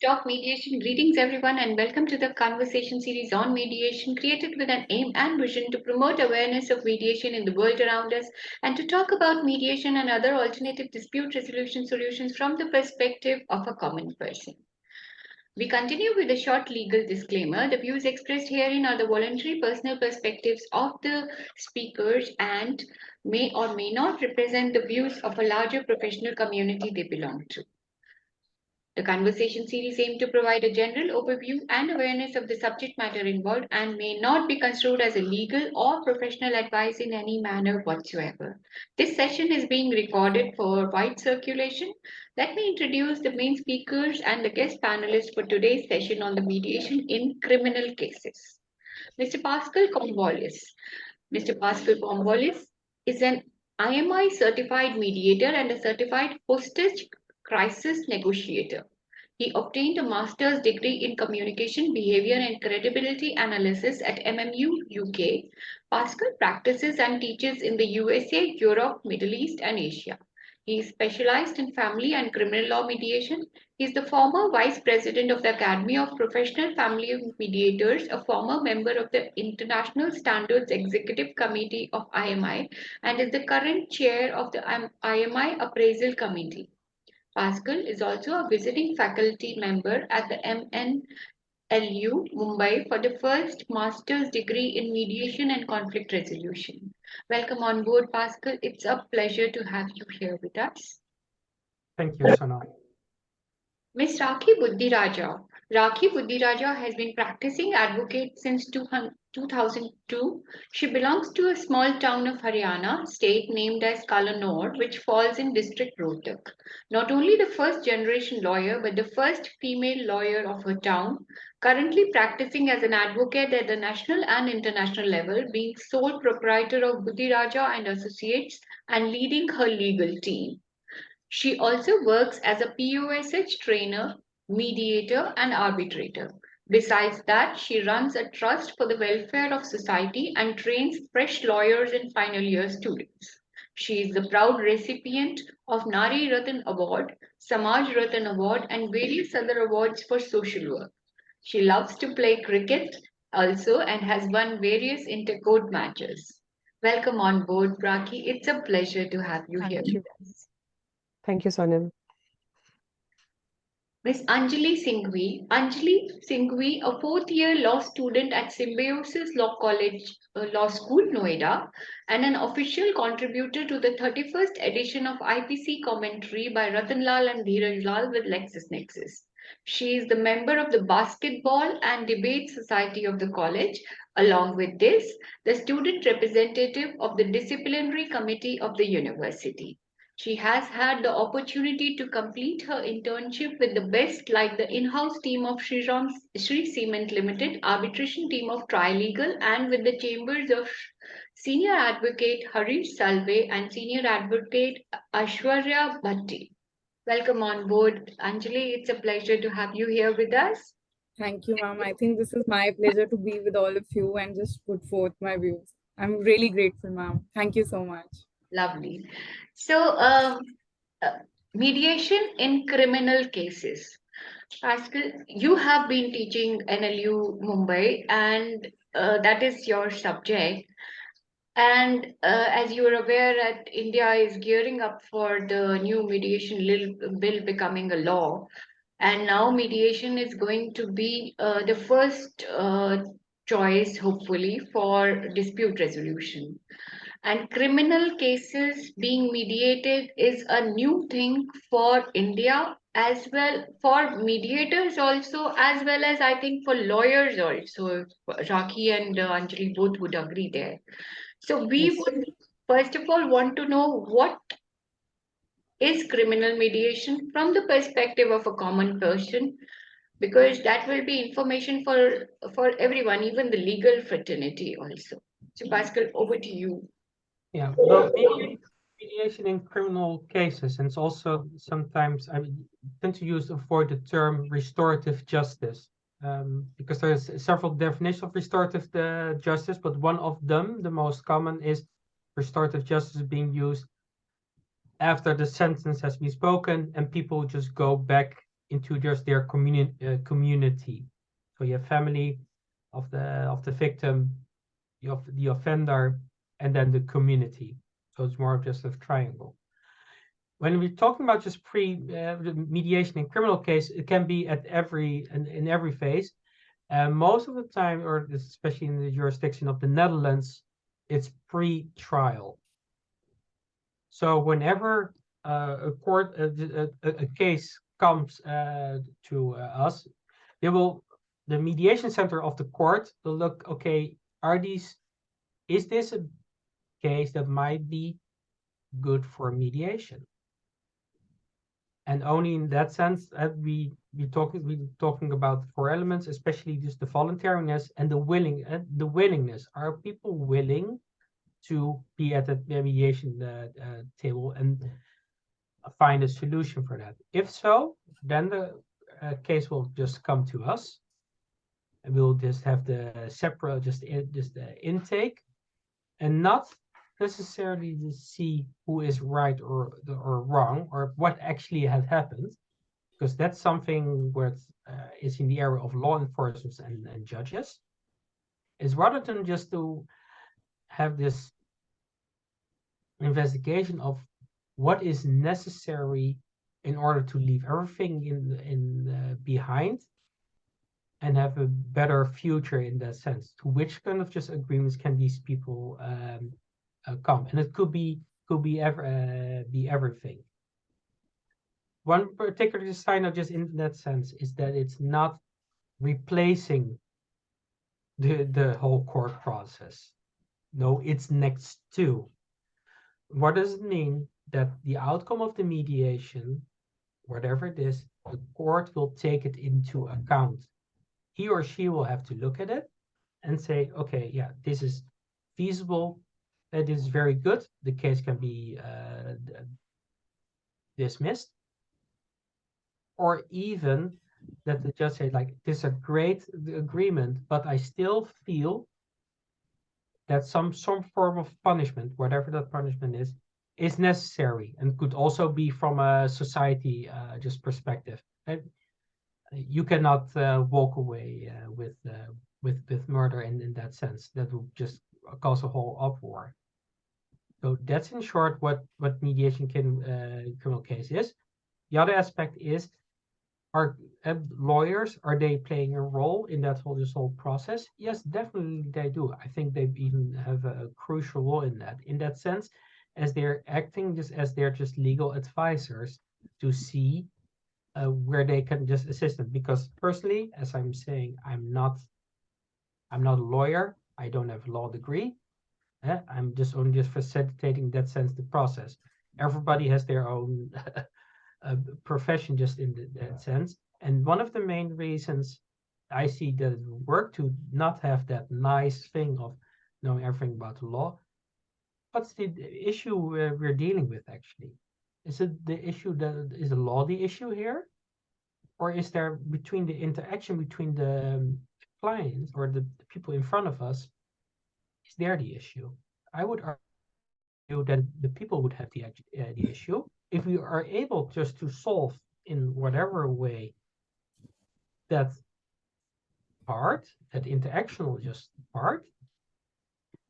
Talk Mediation. Greetings, everyone, and welcome to the conversation series on mediation, created with an aim and vision to promote awareness of mediation in the world around us and to talk about mediation and other alternative dispute resolution solutions from the perspective of a common person. We continue with a short legal disclaimer. The views expressed herein are the voluntary personal perspectives of the speakers and may or may not represent the views of a larger professional community they belong to. The conversation series aims to provide a general overview and awareness of the subject matter involved and may not be construed as a legal or professional advice in any manner whatsoever. This session is being recorded for wide circulation. Let me introduce the main speakers and the guest panelists for today's session on the mediation in criminal cases. Mr. Pascal Combolis. Mr. Pascal Combolis is an IMI certified mediator and a certified hostage crisis negotiator. He obtained a master's degree in communication, behavior, and credibility analysis at MMU, UK. Pascal practices and teaches in the USA, Europe, Middle East, and Asia. He is specialized in family and criminal law mediation. He is the former vice president of the Academy of Professional Family Mediators, a former member of the International Standards Executive Committee of IMI, and is the current chair of the IMI Appraisal Committee. Pascal is also a visiting faculty member at the MNLU Mumbai for the first master's degree in mediation and conflict resolution. Welcome on board, Pascal. It's a pleasure to have you here with us. Thank you, Sana. Ms. Rakhi Buddhiraja. Rakhi Buddhiraja has been practicing advocate since 2002. She belongs to a small town of Haryana state named as Kalanur, which falls in district Rohtak. Not only the first generation lawyer, but the first female lawyer of her town, currently practicing as an advocate at the national and international level, being sole proprietor of Buddhiraja and Associates and leading her legal team. She also works as a POSH trainer, mediator, and arbitrator. Besides that, she runs a trust for the welfare of society and trains fresh lawyers and final year students. She is the proud recipient of Nari Ratan Award, Samaj Ratan Award, and various other awards for social work. She loves to play cricket also and has won various intercode matches. Welcome on board, Rakhi. It's a pleasure to have you here with us. Thank you, Sonal. Miss Anjali Singhvi. Anjali Singhvi, a fourth-year law student at Symbiosis Law College, Law School, Noida, and an official contributor to the 31st edition of IPC commentary by Ratanlal and Dheeraj Lal with LexisNexis. She is the member of the Basketball and Debate Society of the college. Along with this, the student representative of the Disciplinary Committee of the university. She has had the opportunity to complete her internship with the best, like the in-house team of Sri Cement Limited, arbitration team of Trilegal, and with the chambers of Senior Advocate Harish Salve and Senior Advocate Ashwarya Bhatti. Welcome on board, Anjali. It's a pleasure to have you here with us. Thank you, ma'am. I think this is my pleasure to be with all of you and just put forth my views. I'm really grateful, ma'am. Thank you so much. Lovely. So, mediation in criminal cases. Pascal, you have been teaching NLU Mumbai, and that is your subject. And as you are aware, that India is gearing up for the new mediation bill becoming a law. And now mediation is going to be the first choice, hopefully, for dispute resolution. And criminal cases being mediated is a new thing for India, as well for mediators also, as well as I think for lawyers also. Rakhi and Anjali both would agree there. So we would first of all want to know what is criminal mediation from the perspective of a common person, because that will be information for everyone, even the legal fraternity also. So Pascal, over to you. Yeah, well, mediation in criminal cases, and it's also sometimes I tend to avoid the term restorative justice, because there's several definitions of restorative justice, but one of them, the most common, is restorative justice being used after the sentence has been spoken and people just go back into just their community. So you have family of the victim, the offender, and then the community. So it's more of just a triangle. When we're talking about just mediation in criminal case, it can be at in every phase. Most of the time, or especially in the jurisdiction of the Netherlands, it's pre-trial. So whenever a case comes to us, the mediation center of the court will look, okay, is this a case that might be good for mediation? And only in that sense we talking about 4 elements, especially just the voluntariness and the willingness. Are people willing to be at the mediation table and find a solution for that? If so, then the case will just come to us, and we'll just have the separate the intake, and not necessarily to see who is right or wrong or what actually had happened, because that's something where is in the area of law enforcement and judges. Is rather than just to have this investigation of what is necessary in order to leave everything in behind and have a better future in that sense. To which kind of just agreements can these people come? And it could be everything. One particular design of just in that sense is that it's not replacing the whole court process. No, it's next to. What does it mean? That the outcome of the mediation, whatever it is, the court will take it into account. He or she will have to look at it and say, okay, yeah, this is feasible, that is very good, the case can be dismissed. Or even that the judge say, like, this is a great agreement, but I still feel that some form of punishment, whatever that punishment is necessary, and could also be from a society just perspective. And you cannot walk away with murder in that sense. That will just cause a whole uproar. So that's in short what mediation criminal case is. The other aspect is, are lawyers, are they playing a role in this whole process? Yes, definitely they do. I think they even have a crucial role in that sense, as they're acting just as they're just legal advisors to see where they can just assist them. Because personally, as I'm saying, I'm not a lawyer. I don't have a law degree. I'm just only facilitating that sense the process. Everybody has their own profession just in that sense. And one of the main reasons I see that it would work to not have that nice thing of knowing everything about the law. What's the issue we're dealing with actually? Is it the issue that is the law the issue here? Or is there between the interaction between the clients or the people in front of us, is there the issue? I would argue that the people would have the issue. If we are able just to solve in whatever way that part, that interactional just part,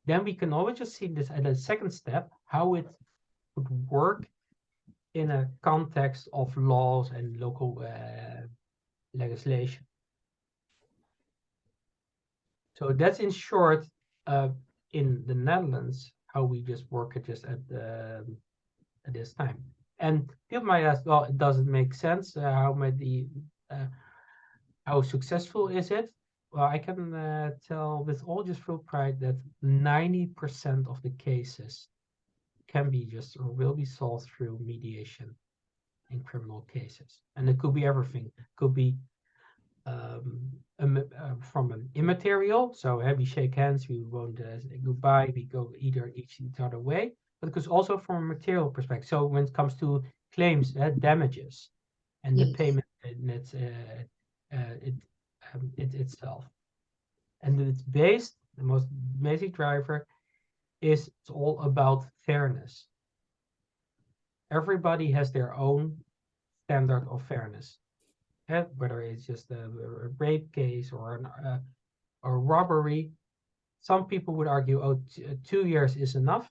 then we can always just see this at a second step, how it would work in a context of laws and local legislation. So that's in short, in the Netherlands, how we just work it just at this time. And people might ask, well, it doesn't make sense. How successful is it? Well, I can tell with all just full pride that 90% of the cases can be just or will be solved through mediation in criminal cases. And it could be everything. It could be from an immaterial, so we shake hands, we won't say goodbye, we go each other way, but it could also from a material perspective. So when it comes to claims, damages, and the payment itself, and it's based, the most basic driver is it's all about fairness. Everybody has their own standard of fairness. whether it's just a rape case or a robbery. Some people would argue, oh, 2 years is enough.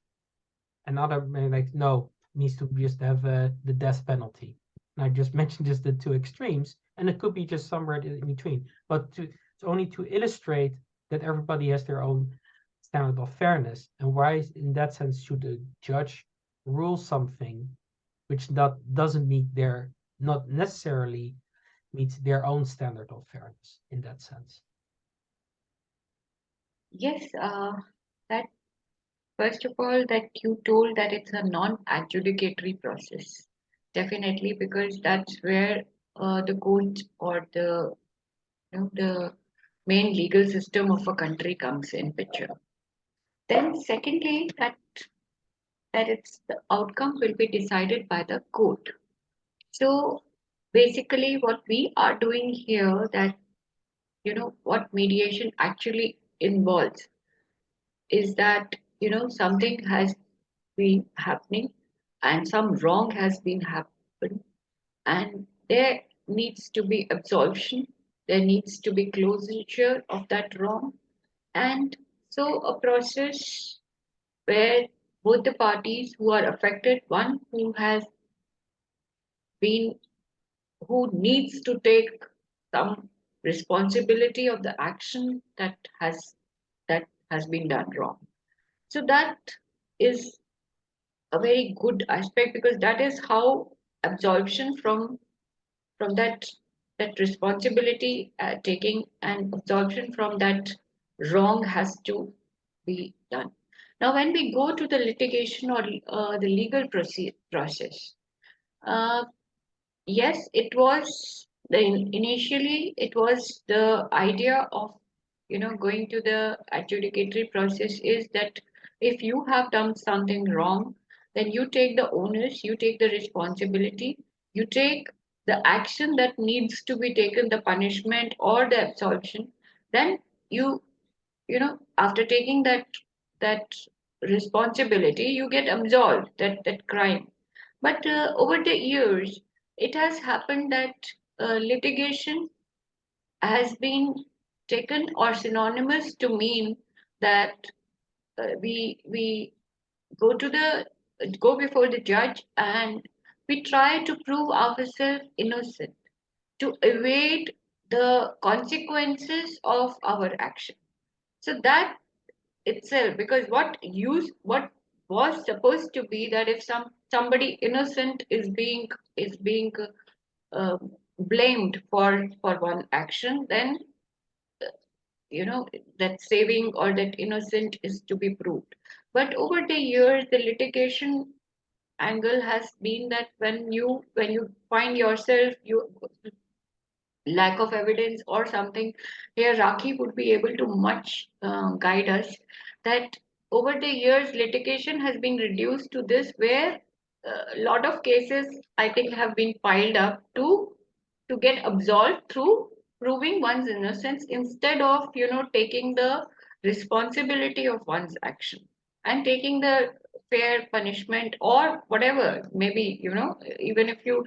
Another may like, no, needs to just have the death penalty. And I just mentioned just the two extremes, and it could be just somewhere in between. But it's only to illustrate that everybody has their own standard of fairness, and why, in that sense, should a judge rule something which doesn't meet not necessarily meets their own standard of fairness in that sense. Yes, that first of all, that you told that it's a non-adjudicatory process. Definitely, because that's where the court or the main legal system of a country comes in picture. Then, secondly, that it's the outcome will be decided by the court. So basically, what we are doing here, that what mediation actually involves is that something has been happening and some wrong has been happened, and there needs to be absolution, there needs to be closure of that wrong, and so a process where both the parties who are affected, one who has been who needs to take some responsibility of the action that has been done wrong. So that is a very good aspect, because that is how absorption from that responsibility taking and absorption from that wrong has to be done. Now when we go to the litigation or the legal process, uh, yes, it was initially it was the idea of going to the adjudicatory process is that if you have done something wrong, then you take the onus, you take the responsibility, you take the action that needs to be taken, the punishment or the absolution. Then after taking that responsibility, you get absolved that crime. But over the years, it has happened that litigation has been taken or synonymous to mean that we go before the judge and we try to prove ourselves innocent to evade the consequences of our action. So that itself, because what was supposed to be that if somebody innocent is being uh, blamed for one action, then that saving or that innocent is to be proved. But over the years, the litigation angle has been that when you find yourself you lack of evidence or something, here Raki would be able to much guide us, that over the years litigation has been reduced to this, where a lot of cases I think have been piled up to get absolved through proving one's innocence, instead of taking the responsibility of one's action and taking the fair punishment or whatever, maybe even if you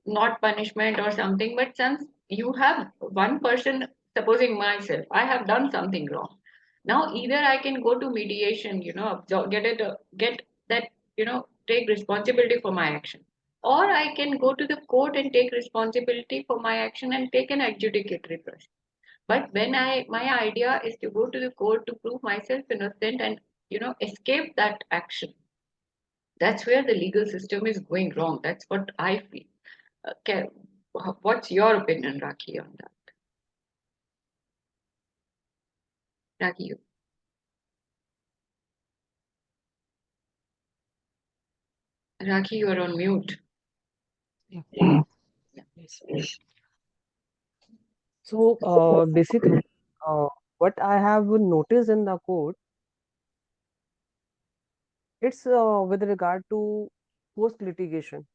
not punishment or something, but since you have one person, supposing myself, I have done something wrong. Now either I can go to mediation, get that, take responsibility for my action, or I can go to the court and take responsibility for my action and take an adjudicatory process. But when my idea is to go to the court to prove myself innocent and escape that action, that's where the legal system is going wrong. That's what I feel. Okay, what's your opinion, Raki, on that? Raki, you are on mute. Yeah. Yeah. So basically, what I have noticed in the court, it's with regard to post litigation.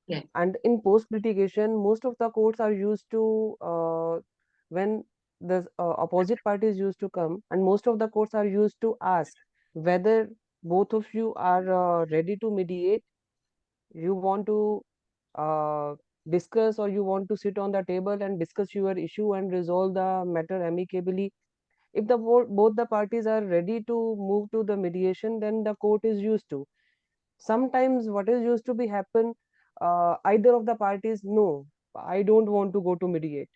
Yes. And in post litigation, most of the courts are used to when the opposite parties used to come, and most of the courts are used to ask whether both of you are ready to mediate. You want to uh, discuss, or you want to sit on the table and discuss your issue and resolve the matter amicably. If both the parties are ready to move to the mediation, then the court is used to. Sometimes what is used to be happen, either of the parties, no, I don't want to go to mediate,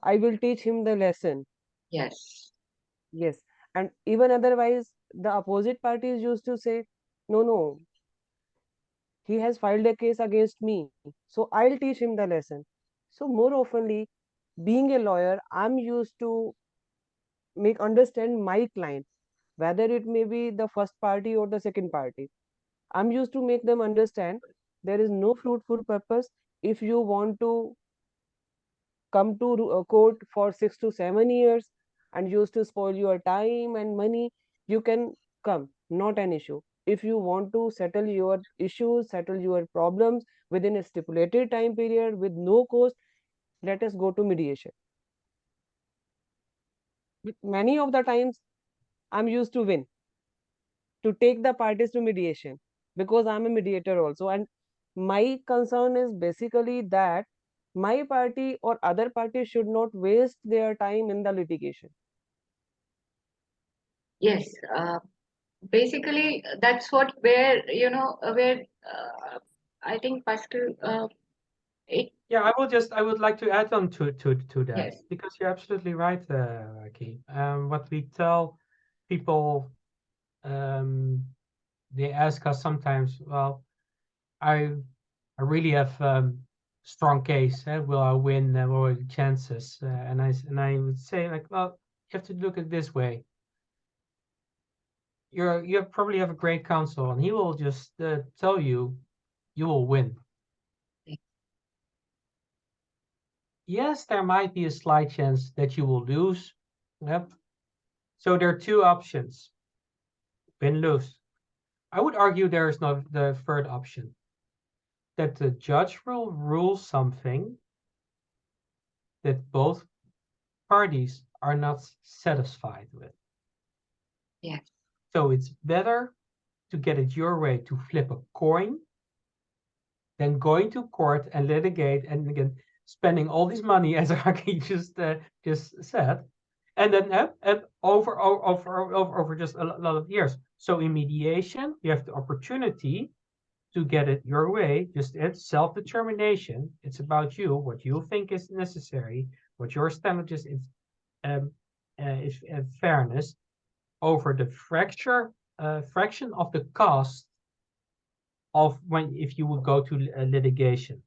I will teach him the lesson. Yes. Yes. And even otherwise, the opposite parties used to say, no, no, he has filed a case against me, so I'll teach him the lesson. So more oftenly, being a lawyer, I'm used to make understand my client, whether it may be the first party or the second party. I'm used to make them understand there is no fruitful purpose. If you want to come to court for 6 to 7 years and used to spoil your time and money, you can come, not an issue. If you want to settle your issues, settle your problems within a stipulated time period with no cost, let us go to mediation. With many of the times, I'm used to win, to take the parties to mediation, because I'm a mediator also. And my concern is basically that my party or other parties should not waste their time in the litigation. Yes. Basically, that's what where where I think Pascal. It Yeah, I would like to add on to that Yes. because you're absolutely right, Aki. What we tell people, um, they ask us sometimes, well, I I really have strong case. Will I win? What are the chances? And I would say like, well, you have to look at it this way. You probably have a great counsel, and he will just tell you you will win. Yes, there might be a slight chance that you will lose. Yep. So there are two options: win, lose. I would argue there is not the third option, that the judge will rule something that both parties are not satisfied with. Yes. So it's better to get it your way, to flip a coin, than going to court and litigate and again spending all this money, as Aki just said, and then over just a lot of years. So in mediation, you have the opportunity to get it your way. Just it's self-determination. It's about you, what you think is necessary, what your standard um, is fairness over the fraction of the cost of when if you would go to litigation.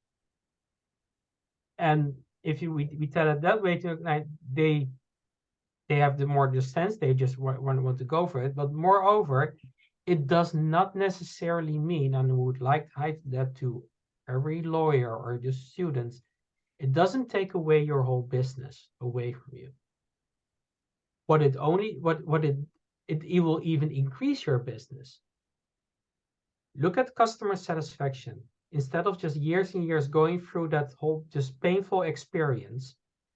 And if we tell it that way, to like, they have the more the sense, they just want to go for it. But moreover, it does not necessarily mean, and I would like to hide that to every lawyer or just students, it doesn't take away your whole business away from you. What it only what it will even increase your business. Look at customer satisfaction. Instead of just years and years going through that whole just painful experience,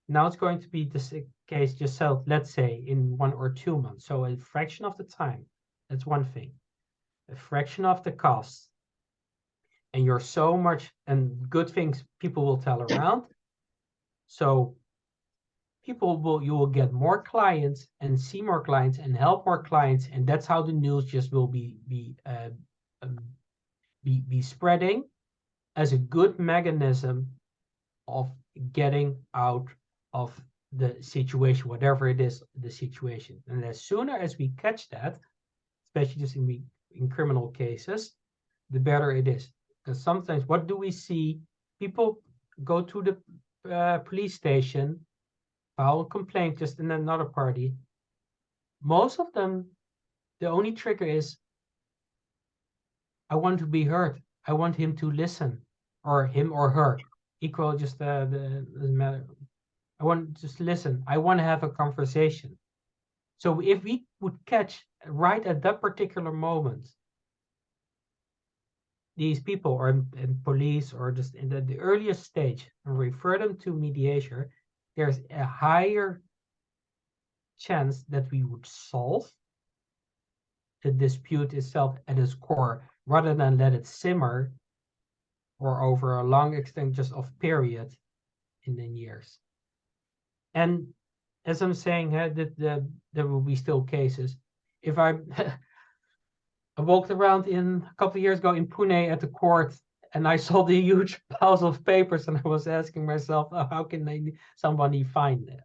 now it's going to be this case just settled, let's say, in 1 or 2 months. So a fraction of the time. That's one thing. A fraction of the cost. And you're so much and good things people will tell around. So you will get more clients and see more clients and help more clients, and that's how the news just will um, be spreading as a good mechanism of getting out of the situation, whatever it is, the situation. And as sooner as we catch that, especially just in criminal cases, the better it is. Because sometimes what do we see? People go to the police station, file a complaint just in another party. Most of them, the only trigger is, I want to be heard. I want him to listen, or him or her, equal just the doesn't matter. I want to just listen. I want to have a conversation. So if we would catch right at that particular moment these people or in police or just in the earliest stage and refer them to mediation, there's a higher chance that we would solve the dispute itself at its core rather than let it simmer or over a long extent just of period in the years. And as I'm saying, that there will be still cases. If I walked around in a couple of years ago in Pune at the court, and I saw the huge piles of papers, and I was asking myself, oh, how can somebody find it?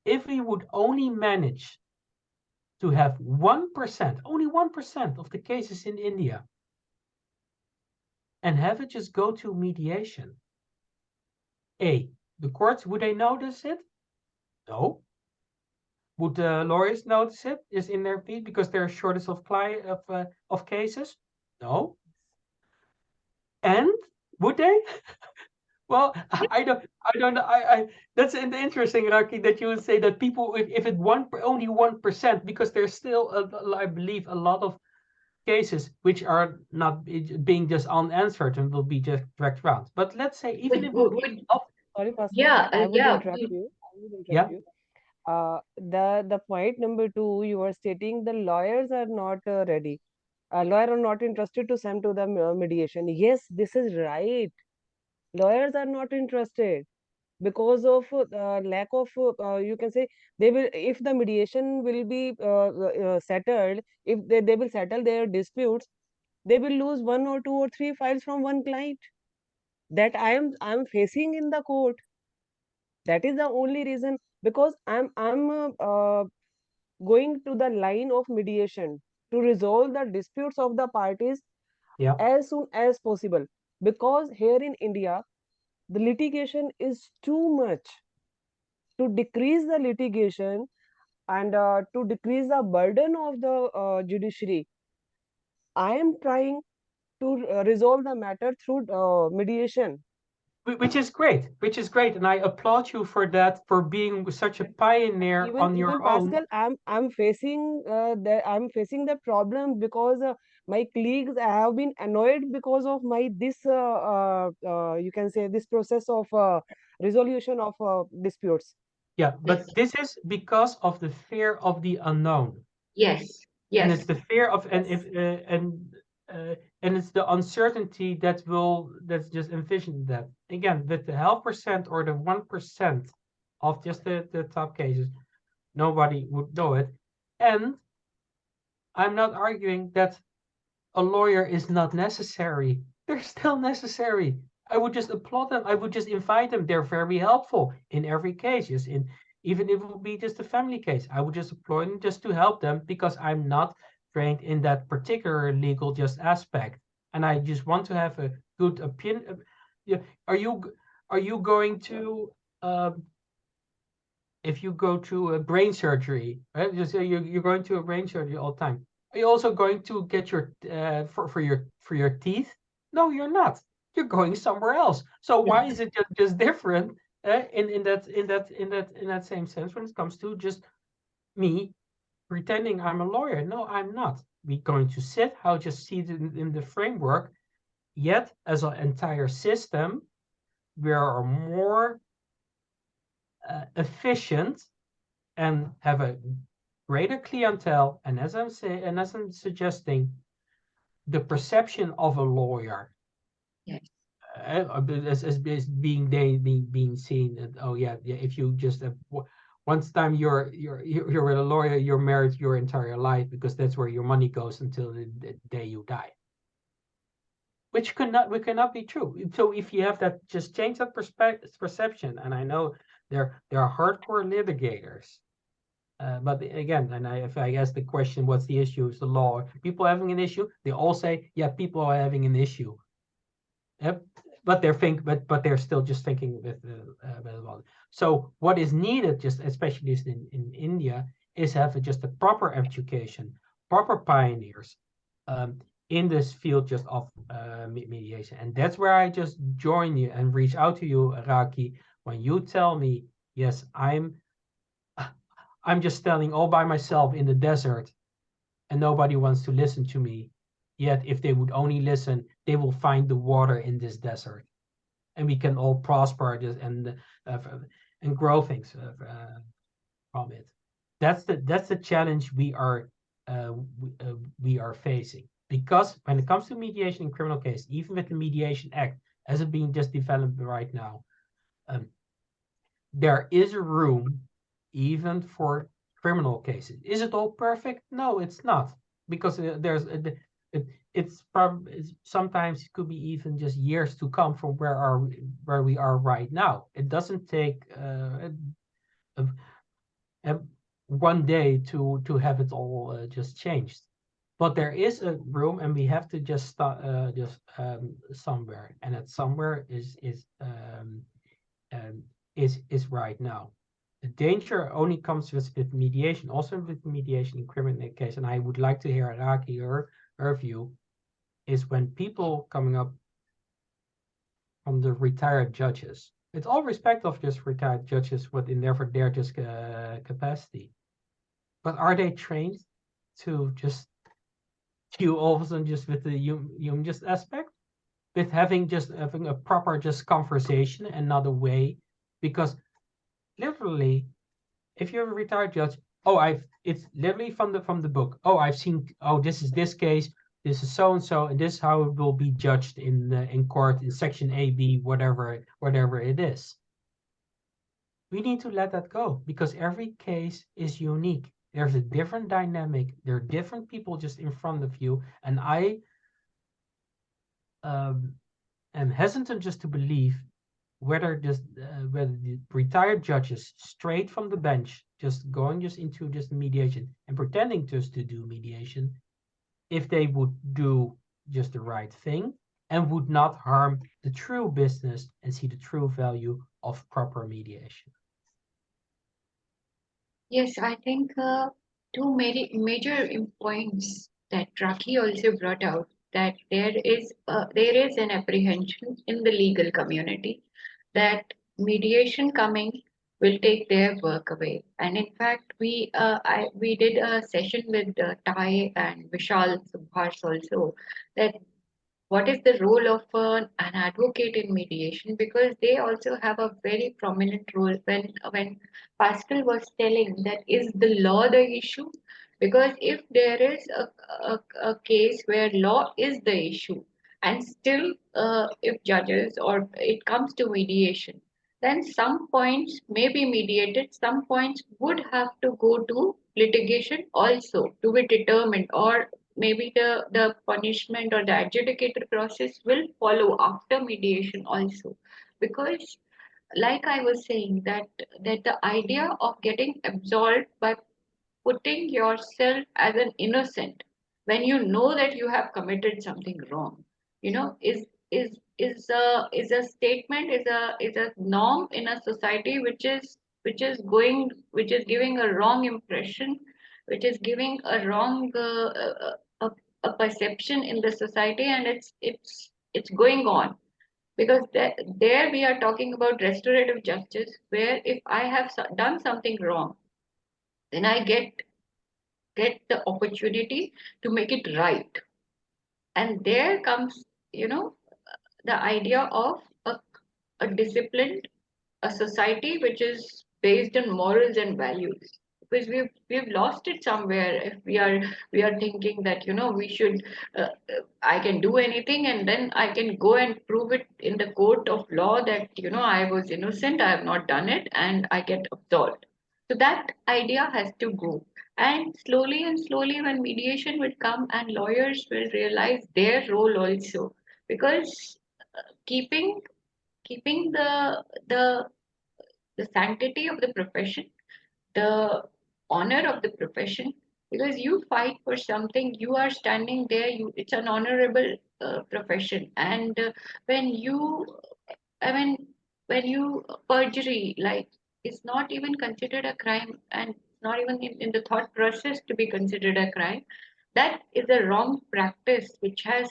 If we would only manage to have 1%, only 1% of the cases in India, and have it just go to mediation, the courts, would they notice it? No. Would the lawyers notice it? Is in their feet because there are shortage of cases? No. And would they? Well, I don't know. That's interesting, Raki, that you would say that people, if it only 1%, because there's still, I believe, a lot of cases which are not being just unanswered and will be just dragged around. But let's say even if Sorry, Pascal, yeah, I would yeah, interrupt you. I would yeah, interrupt you. The point number two, you are stating the lawyers are not ready. Lawyer are not interested to send to the mediation. Yes, this is right. Lawyers are not interested because of lack of, you can say, they will, if the mediation will be settled, if they will settle their disputes, they will lose one or two or three files from one client that I am facing in the court. That is the only reason, because I'm going to the line of mediation to resolve the disputes of the parties yeah. as soon as possible, because here in India the litigation is too much. To decrease the litigation and to decrease the burden of the judiciary, I am trying to resolve the matter through mediation. Which is great, and I applaud you for that, for being such a pioneer on Even your own. Pascal, I'm facing the problem because my colleagues have been annoyed because of my this you can say this process of resolution of disputes. Yeah, yes, but this is because of the fear of the unknown, yes, and yes, it's the fear of, and Yes. if and it's the uncertainty that's just envisioned that again with the half percent or the 1% of just the top cases, nobody would know it. And I'm not arguing that a lawyer is not necessary. They're still necessary. I would just applaud them. I would just invite them. They're very helpful in every case. Yes, even if it would be just a family case, I would just applaud them just to help them because I'm not trained in that particular legal just aspect, and I just want to have a good opinion. Yeah, are you going to if you go to a brain surgery, right? You say you're going to a brain surgery all the time. Are you also going to get your for your teeth? No, you're not. You're going somewhere else. So why is it just different in that same sense when it comes to just me pretending I'm a lawyer? No, I'm not. We're going to sit. I'll just see it in the framework. Yet, as an entire system, we are more efficient and have a greater clientele. And as I'm suggesting, the perception of a lawyer yes, as being seen. And, oh yeah, if you just have once time you're with a lawyer, you're married your entire life because that's where your money goes until the day you die. Which cannot be true. So if you have that, just change that perception. And I know there are hardcore litigators. But again, and if I ask the question, what's the issue? Is the law? People having an issue? They all say, yeah, people are having an issue. Yep. But they're still just thinking with well. So what is needed, just especially in India, is have just a proper education, proper pioneers in this field just of mediation, and that's where I just join you and reach out to you, Raki, when you tell me, yes, I'm just standing all by myself in the desert and nobody wants to listen to me. Yet, if they would only listen, they will find the water in this desert, and we can all prosper this and grow things from it. That's the challenge we are facing. Because when it comes to mediation in criminal case, even with the Mediation Act, as it being just developed right now, there is a room even for criminal cases. Is it all perfect? No, it's not, because it's probably sometimes it could be even just years to come from where we are right now. It doesn't take one day to have it all just changed. But there is a room, and we have to just start somewhere, and that somewhere is right now. The danger only comes with mediation, also with mediation in criminal case. And I would like to hear, Raki, her view, is when people coming up from the retired judges. It's all respect of just retired judges, what in their just capacity. But are they trained to just deal all of a sudden just with the human just aspect? With having a proper just conversation and not a way, because literally, if you're a retired judge, it's literally from the book. Oh, I've seen. Oh, this is this case. This is so and so, and this is how it will be judged in court in section A, B, whatever it is. We need to let that go, because every case is unique. There's a different dynamic. There are different people just in front of you, and I am hesitant just to believe whether the retired judges straight from the bench just going just into just mediation and pretending just to do mediation, if they would do just the right thing and would not harm the true business and see the true value of proper mediation. Yes, I think two major points that Raki also brought out, that there is an apprehension in the legal community that mediation coming will take their work away. And in fact, we did a session with Tai and Vishal Subhash also, that what is the role of an advocate in mediation, because they also have a very prominent role. When Pascal was telling that, is the law the issue? Because if there is a case where law is the issue, and still if judges or it comes to mediation, then some points may be mediated, some points would have to go to litigation also to be determined, or maybe the punishment or the adjudicated process will follow after mediation also. Because like I was saying, that the idea of getting absolved by putting yourself as an innocent when you know that you have committed something wrong, is a statement, is a norm in a society which is giving a wrong impression, which is giving a wrong a perception in the society, and it's going on. Because there we are talking about restorative justice, where if I have done something wrong, then I get the opportunity to make it right. And there comes, the idea of a disciplined, a society which is based on morals and values. Because we've lost it somewhere if we are thinking that, we should I can do anything, and then I can go and prove it in the court of law that, I was innocent, I have not done it, and I get absolved. So that idea has to go. And slowly and slowly, when mediation will come, and lawyers will realize their role also, because keeping keeping the sanctity of the profession, the honor of the profession, because you fight for something, you are standing there, it's an honorable profession. And when you, I mean, when you perjury, like, it's not even considered a crime, and not even in the thought process to be considered a crime. That is a wrong practice which has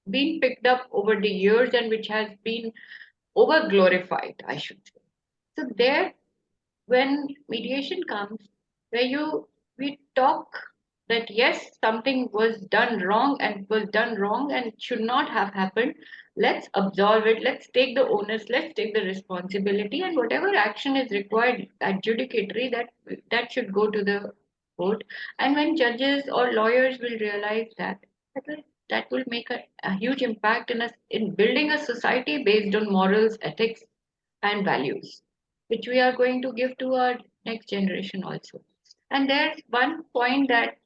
been picked up over the years, and which has been over glorified, I should say. So there, when mediation comes, where we talk that yes, something was done wrong, and was done wrong and should not have happened, let's absolve it, let's take the onus, let's take the responsibility, and whatever action is required adjudicatory, that should go to the court. And when judges or lawyers will realize that, That will make a huge impact in building a society based on morals, ethics, and values, which we are going to give to our next generation also. And there's one point that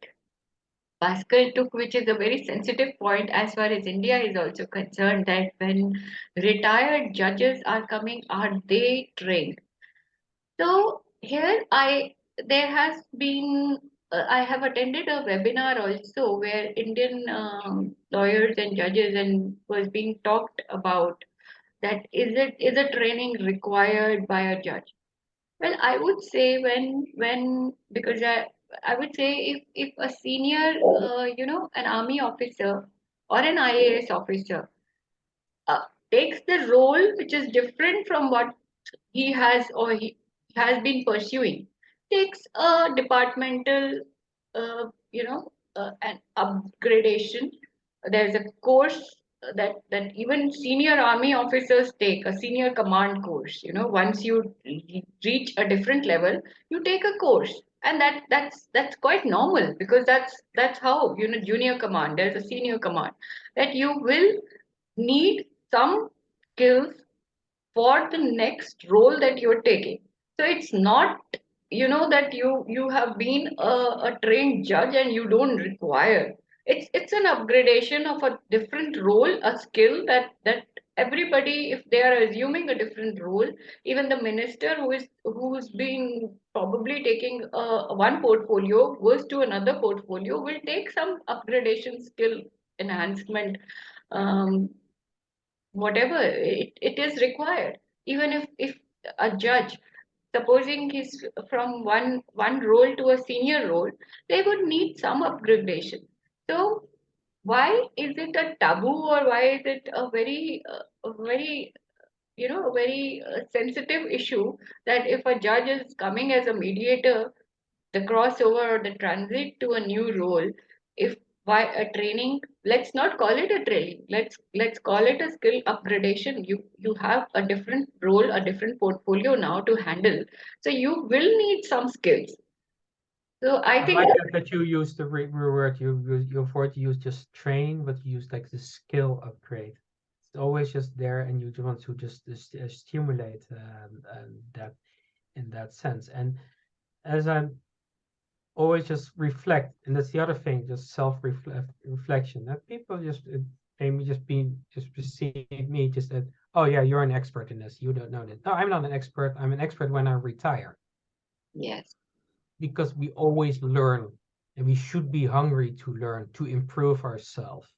Pascal took, which is a very sensitive point as far as India is also concerned, that when retired judges are coming, are they trained? So here there has been I have attended a webinar also where Indian lawyers and judges and was being talked about that is a training required by a judge. Well, I would say when because I would say if a senior an army officer or an IAS officer uh, takes the role which is different from what he has been pursuing, takes a departmental an upgradation. There's a course that even senior army officers take, a senior command course. Once you reach a different level, you take a course, and that's quite normal, because that's how, junior command, there's a senior command, that you will need some skills for the next role that you're taking. So it's not, that you have been a trained judge and you don't require. It's an upgradation of a different role, a skill that everybody, if they are assuming a different role, even the minister who's been probably taking one portfolio goes to another portfolio, will take some upgradation skill enhancement, um, whatever it is required. Even if a judge, supposing he's from one role to a senior role, they would need some upgradation. So why is it a taboo, or why is it a very sensitive issue, that if a judge is coming as a mediator, the crossover or the transit to a new role, if by a training, let's not call it a training, let's call it a skill upgradation. You have a different role, a different portfolio now to handle, so you will need some skills. So I I think like that you use the word, you avoid to use just train, but you use like the skill upgrade. It's always just there, and you want to just stimulate that in that sense. And as I always just reflect, and that's the other thing, just reflection. That people just maybe just perceive me just that, oh yeah, you're an expert in this. You don't know this. No, I'm not an expert. I'm an expert when I retire, yes, because we always learn, and we should be hungry to learn, to improve ourselves.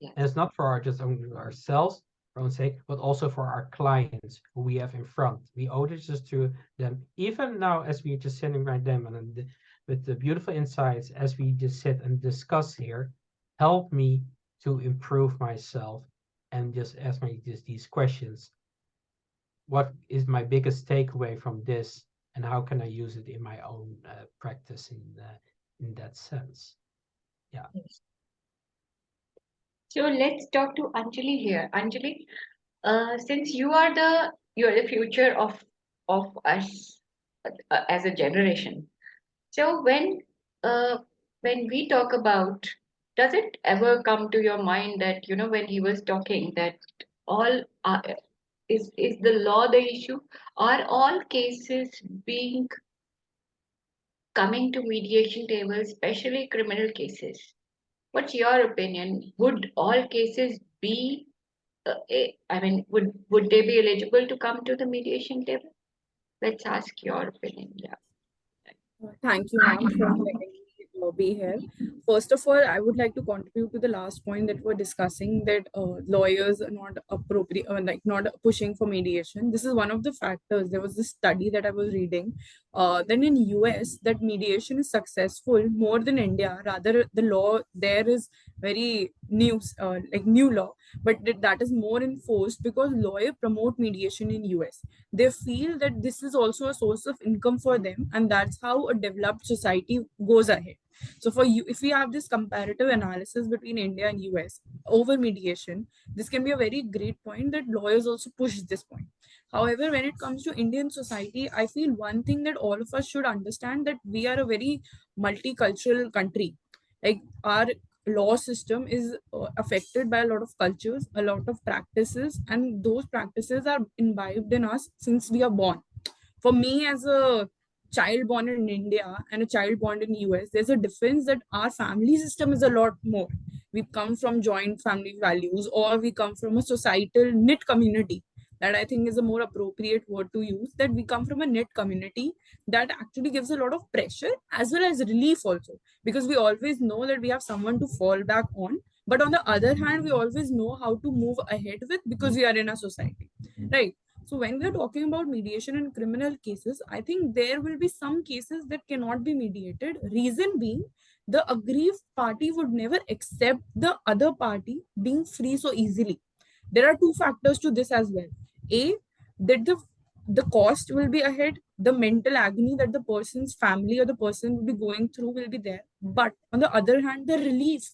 yes, And it's not for just only ourselves, for our own sake, but also for our clients who we have in front. We owe this just to them. Even now, as we're just sitting right them and with the beautiful insights, as we just sit and discuss here, help me to improve myself and just ask me just these questions. What is my biggest takeaway from this, and how can I use it in my own practice in that sense? Yeah. yes. So let's talk to Anjali here. Anjali, since you are the future of us as a generation. So when we talk about, does it ever come to your mind that, when he was talking, that all is the law the issue? Are all cases being coming to mediation tables, especially criminal cases? What's your opinion? Would all cases be I mean, would they be eligible to come to the mediation table? Let's ask your opinion. Yeah. Thank you, ma'am, for letting me be here. First of all, I would like to contribute to the last point that we're discussing, that lawyers are not appropriate, like not pushing for mediation. This is one of the factors. There was this study that I was reading. Then in US, that mediation is successful more than India. Rather, the law there is very new, like new law, but that is more enforced because lawyer promote mediation in US. They feel that this is also a source of income for them, and that's how a developed society goes ahead. So for you, if we have this comparative analysis between India and US over mediation, this can be a very great point that lawyers also push this point. However, when it comes to Indian society, I feel one thing that all of us should understand, that we are a very multicultural country. Like our law system is affected by a lot of cultures, a lot of practices, and those practices are imbibed in us since we are born. For me, as a child born in India and a child born in US, there's a difference that our family system is a lot more. We come from joint family values, or we come from a societal knit community. That I think is a more appropriate word to use. That we come from a knit community that actually gives a lot of pressure as well as relief also, because we always know that we have someone to fall back on. But on the other hand, we always know how to move ahead with, because we are in a society, right? So when we're talking about mediation in criminal cases, I think there will be some cases that cannot be mediated. Reason being, the aggrieved party would never accept the other party being free so easily. There are two factors to this as well. A, that the cost will be ahead, the mental agony that the person's family or the person will be going through will be there. But on the other hand, the relief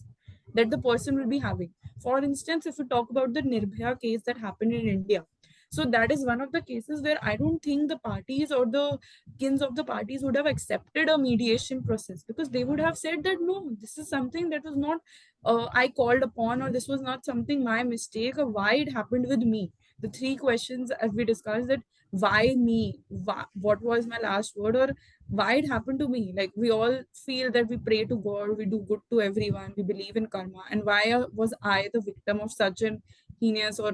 that the person will be having. For instance, if we talk about the Nirbhaya case that happened in India, so that is one of the cases where I don't think the parties or the kins of the parties would have accepted a mediation process, because they would have said that no, this is something that was not I called upon, or this was not something my mistake, or why it happened with me. The three questions as we discussed, that why me, what was my last word, or why it happened to me. Like, we all feel that we pray to God, we do good to everyone, we believe in karma, and why was I the victim of such an heinous or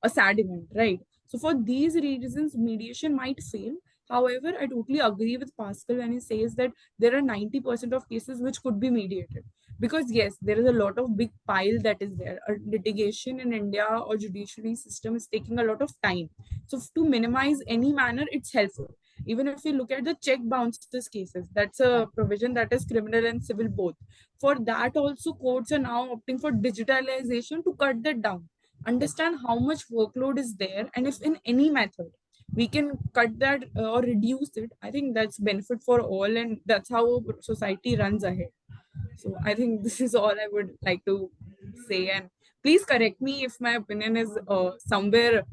a sad event, right? So for these reasons, mediation might fail. However, I totally agree with Pascal when he says that there are 90% of cases which could be mediated. Because yes, there is a lot of big pile that is there. A litigation in India or judiciary system is taking a lot of time. So to minimize any manner, it's helpful. Even if we look at the check bounces cases, that's a provision that is criminal and civil both. For that also, courts are now opting for digitalization to cut that down, understand how much workload is there, and if in any method we can cut that or reduce it, I think that's benefit for all, and that's how society runs ahead. So I think this is all I would like to say, and please correct me if my opinion is somewhere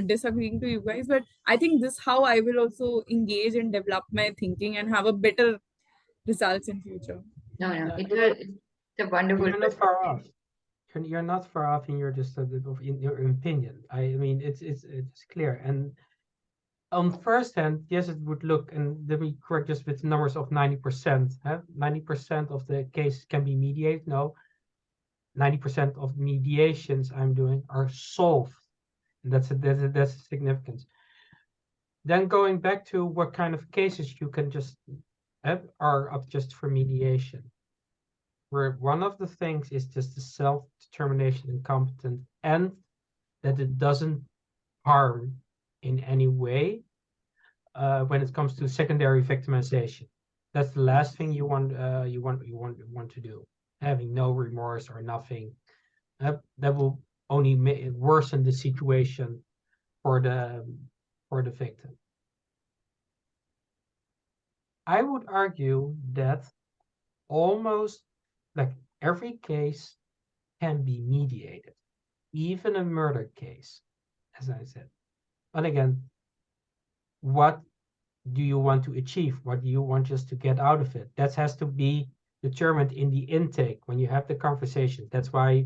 disagreeing to you guys, but I think this how I will also engage and develop my thinking and have a better results in future. No, no, Yeah, it's a wonderful you're not far off. perspective. You're not far off in your just in your opinion. I mean, it's clear. And on first hand, yes, it would look, and let me correct just with numbers of 90%. 90% of the cases can be mediated. No, 90% of mediations I'm doing are solved. And that's a significance. Then going back to what kind of cases you can just have are up just for mediation. Where one of the things is just the self-determination and competence, and that it doesn't harm in any way when it comes to secondary victimization. That's the last thing you want to do. Having no remorse or nothing, that will only worsen the situation for the victim. I would argue that almost like every case can be mediated, even a murder case, as I said. But again, what do you want to achieve? What do you want just to get out of it? That has to be determined in the intake when you have the conversation. That's why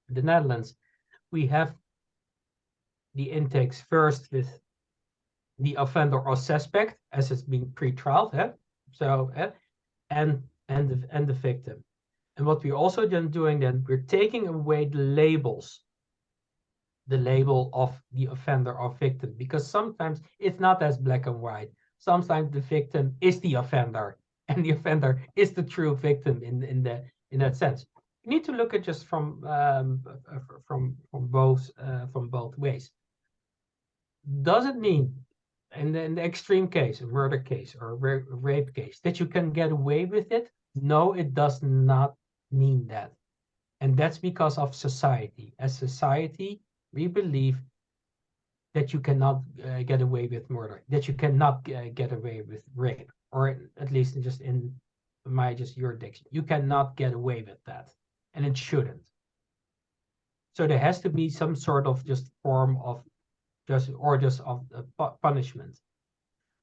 the Netherlands, we have the intakes first with the offender or suspect as it's being pre-trialed, so and the victim. And what we're also then doing, then we're taking away the labels, the label of the offender or victim, because sometimes it's not as black and white. Sometimes the victim is the offender, and the offender is the true victim in that sense. You need to look at just from both ways. Does it mean in the extreme case, a murder case or a rape case, that you can get away with it? No, it does not mean that. And that's because of society. As society, we believe that you cannot get away with murder, that you cannot get away with rape, or at least just in my just jurisdiction. You cannot get away with that, and it shouldn't. So there has to be some sort of just form of just of punishment.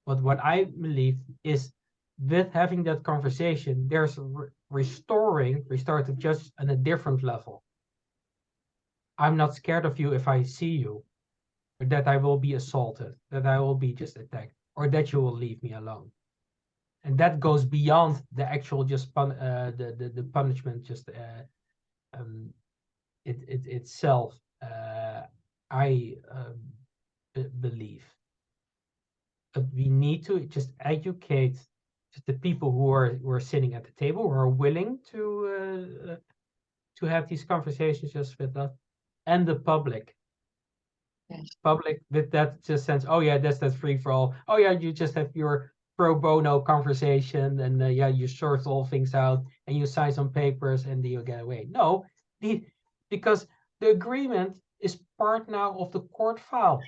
But what I believe is with having that conversation, there's restorative justice on a different level. I'm not scared of you if I see you, or that I will be assaulted, that I will be just attacked, or that you will leave me alone. And that goes beyond the actual just the punishment just itself. I believe, but we need to just educate just the people who are sitting at the table, who are willing to have these conversations just with us, and the public. Yes. Public with that just sense, oh yeah, that's free for all. Oh yeah, you just have your pro bono conversation, and yeah, you sort all things out, and you sign some papers, and then you get away. No, because the agreement is part now of the court file,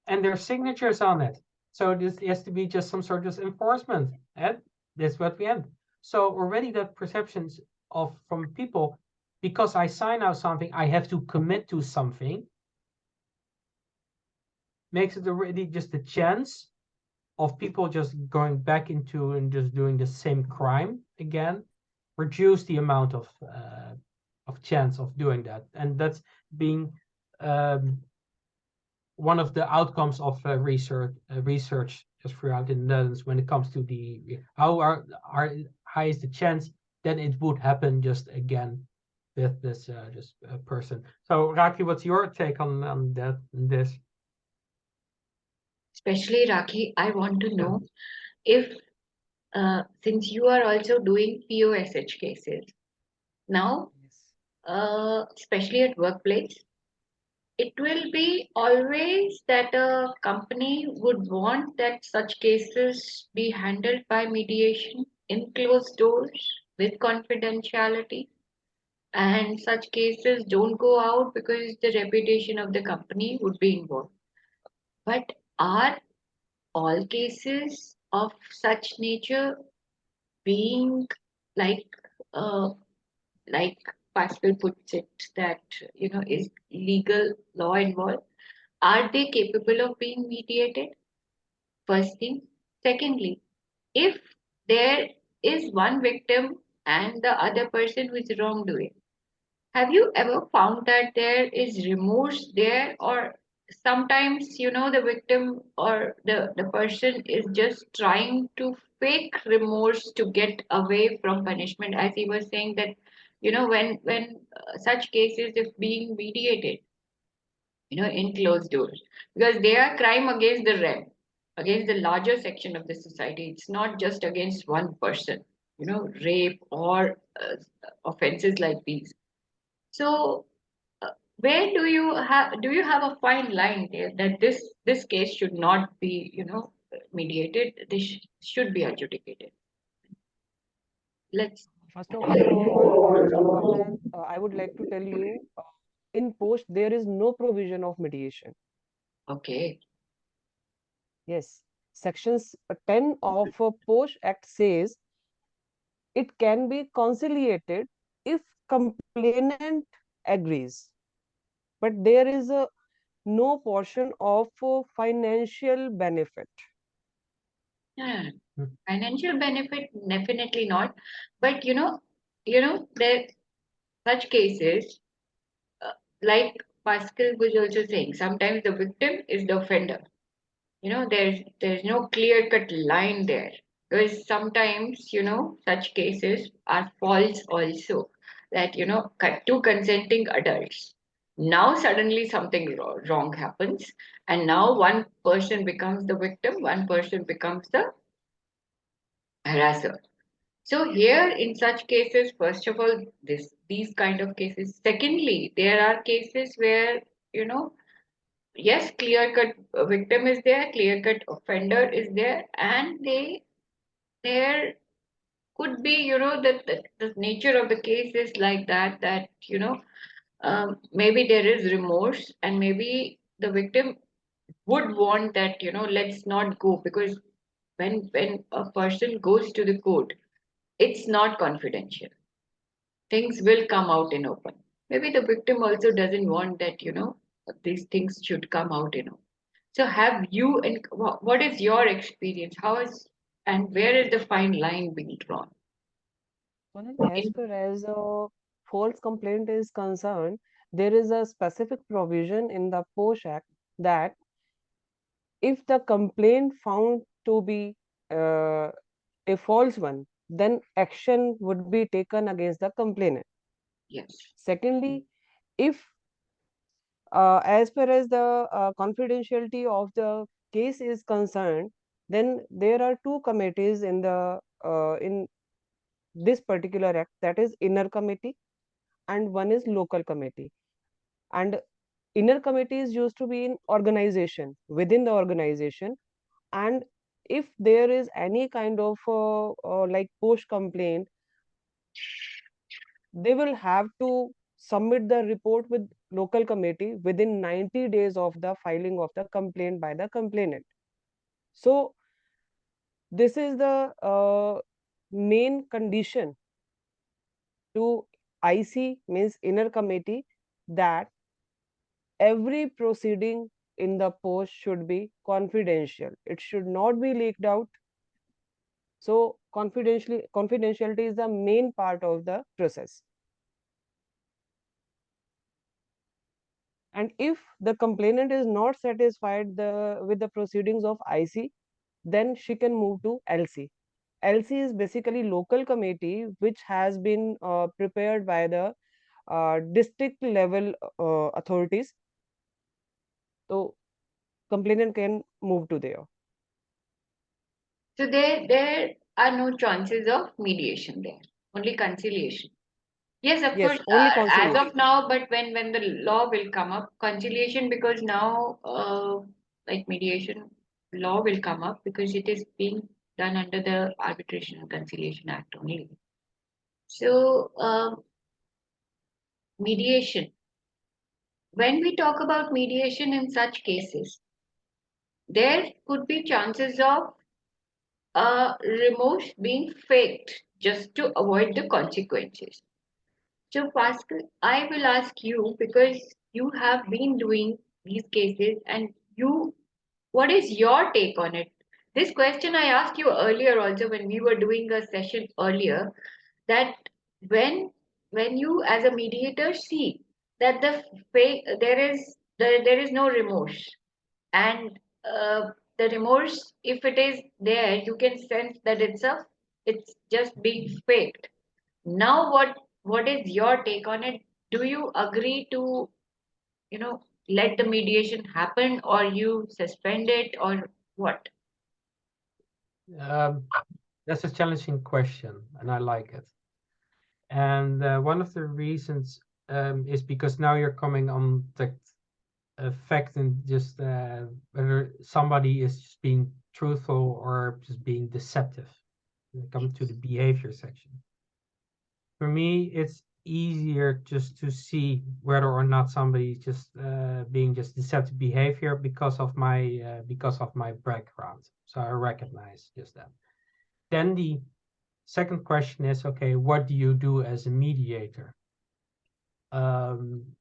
and there's signatures on it. So this has to be just some sort of enforcement, and that's what we end. So already that perceptions of from people, because I sign out something, I have to commit to something, makes it already just a chance of people just going back into and just doing the same crime again, reduce the amount of chance of doing that, and that's being one of the outcomes of research just throughout the Netherlands when it comes to the how high is the chance that it would happen just again with this person. So Raki, what's your take on that this? Especially Rakhi, I want to know if, since you are also doing POSH cases now, especially at workplace, it will be always that a company would want that such cases be handled by mediation in closed doors with confidentiality, and such cases don't go out because the reputation of the company would be involved. But are all cases of such nature being like uh, like Pascal puts it, that is legal law involved? Are they capable of being mediated? First thing. Secondly, if there is one victim and the other person who is wrongdoing, have you ever found that there is remorse there, or sometimes the victim or the person is just trying to fake remorse to get away from punishment, as he was saying that when such cases if being mediated in closed doors, because they are crime against the realm, against the larger section of the society. It's not just against one person, rape or offenses like these. So, where do you have a fine line there that this case should not be mediated? This should be adjudicated. Let's. First of all, Mr. Pavan, I would like to tell you, in post there is no provision of mediation. Okay. Yes, sections 10 of Post Act says it can be conciliated if complainant agrees, but there is a no portion of financial benefit. Yeah, financial benefit definitely not, but there such cases, uh, like Pascal was also saying, sometimes the victim is the offender. There's no clear cut line there, because sometimes such cases are false also, that two consenting adults, now suddenly something wrong happens, and now one person becomes the victim, one person becomes the harasser. So here in such cases, first of all, these kind of cases. Secondly, there are cases where you know yes, clear cut victim is there, clear cut offender is there, and there could be the nature of the case is like that maybe there is remorse, and maybe the victim would want that let's not go, because when a person goes to the court, it's not confidential, things will come out in open. Maybe the victim also doesn't want that these things should come out. So have you, and what is your experience? How is, and where is the fine line being drawn? Well, as far as false complaint is concerned, there is a specific provision in the POSH Act that if the complaint found to be a false one, then action would be taken against the complainant. Yes. Secondly, if as far as the confidentiality of the case is concerned, then there are two committees in the in this particular act, that is inner committee and one is local committee. And inner committees used to be in organization, within the organization, and if there is any kind of like post complaint, they will have to submit the report with local committee within 90 days of the filing of the complaint by the complainant. So this is the main condition to IC, means inner committee, that every proceeding in the post should be confidential. It should not be leaked out. So confidentiality is the main part of the process. And if the complainant is not satisfied with the proceedings of IC, then she can move to LC. LC is basically local committee which has been prepared by the district level authorities. So complainant can move to there. So there are no chances of mediation there, only conciliation. Yes, of Yes, course, only as of conciliation. now, but when the law will come up, conciliation, because now, like mediation law will come up because it is being done under the Arbitration and Conciliation Act only. So, mediation. When we talk about mediation in such cases, there could be chances of remorse being faked just to avoid the consequences. So, Pascal, I will ask you because you have been doing these cases and what is your take on it? This question I asked you earlier also when we were doing a session earlier, that when when you as a mediator see that there is no remorse, and the remorse, if it is there, you can sense that it's just being faked. Now what is your take on it? Do you agree to, let the mediation happen, or you suspend it, or what? Um, that's a challenging question, and I like it. And one of the reasons is because now you're coming on the fact and just whether somebody is just being truthful or just being deceptive. When it comes to the behavior section, for me, it's easier just to see whether or not somebody is just being just deceptive behavior because of my background. So I recognize just that. Then the second question is, okay, what do you do as a mediator? When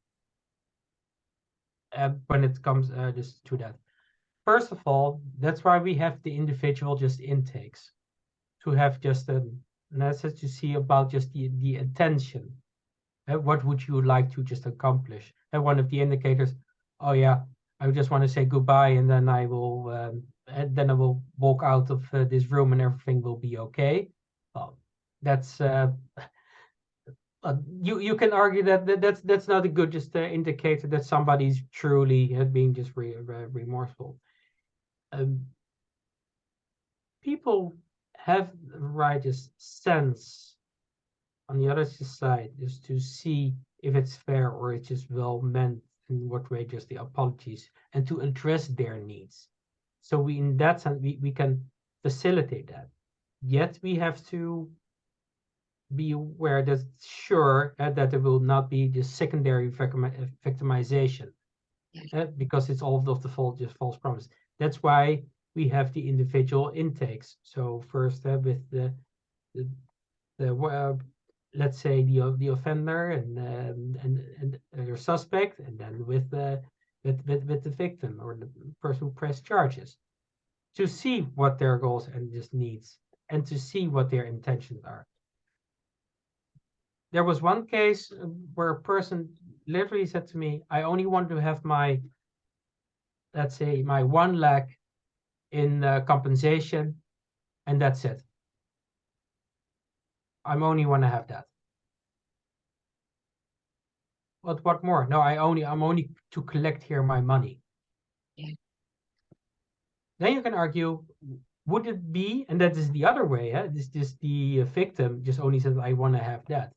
it comes just to that. First of all, that's why we have the individual just intakes, to have just a message to see about just the intention. What would you like to just accomplish? And one of the indicators, oh yeah, I just want to say goodbye, and then I will walk out of this room and everything will be okay. Well, that's you can argue that's not a good just indicator that somebody's truly being just remorseful. People have the righteous sense on the other side just to see if it's fair or it's just well meant, in what way just the apologies, and to address their needs. So we, in that sense, we can facilitate that. Yet we have to be aware that sure that there will not be this secondary victimization, because it's all of the fault, just false promise. That's why we have the individual intakes. So first with the let's say the offender and your suspect, and then with with the victim or the person who pressed charges, to see what their goals and just needs, and to see what their intentions are. There was one case where a person literally said to me, I only want to have my, let's say, my 1 lakh in compensation, and that's it. I'm only want to have that. What more? No, I'm only to collect here my money. Yeah. Then you can argue, would it be, and that is the other way, this the victim just only says, I want to have that.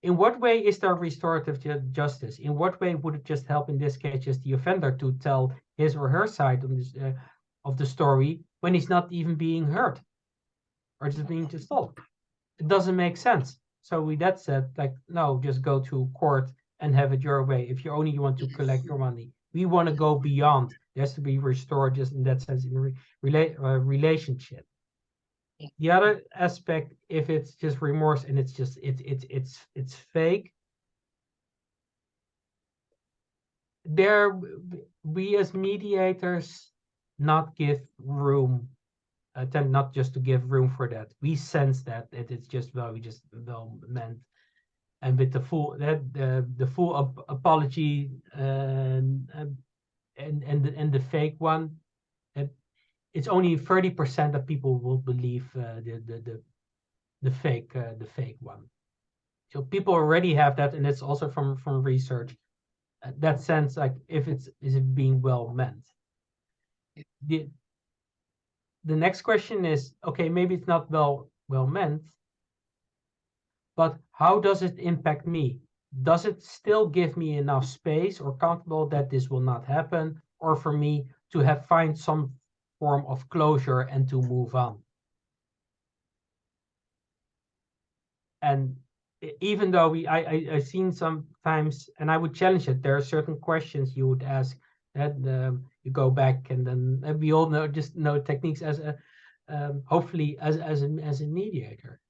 In what way is there restorative justice? In what way would it just help in this case just the offender to tell his or her side on this, of the story when he's not even being heard or just being just told? It doesn't make sense. So with that said, like, no, just go to court and have it your way. If you only want to collect your money, we want to go beyond. There has to be restored just in that sense in a relationship. The other aspect, if it's just remorse and it's just it's fake, there we as mediators not give room, tend not just to give room for that. We sense that it's just we just well meant, and with the full the full apology and the fake one, it's only 30% that people will believe the fake one. So people already have that, and it's also from research. That sense, like if is it being well meant. The next question is, okay, maybe it's not well meant, but how does it impact me? Does it still give me enough space or comfortable that this will not happen, or for me to find some form of closure and to move on? And even though I've seen sometimes, and I would challenge it, there are certain questions you would ask that you go back, and then we all know techniques as a hopefully as a mediator.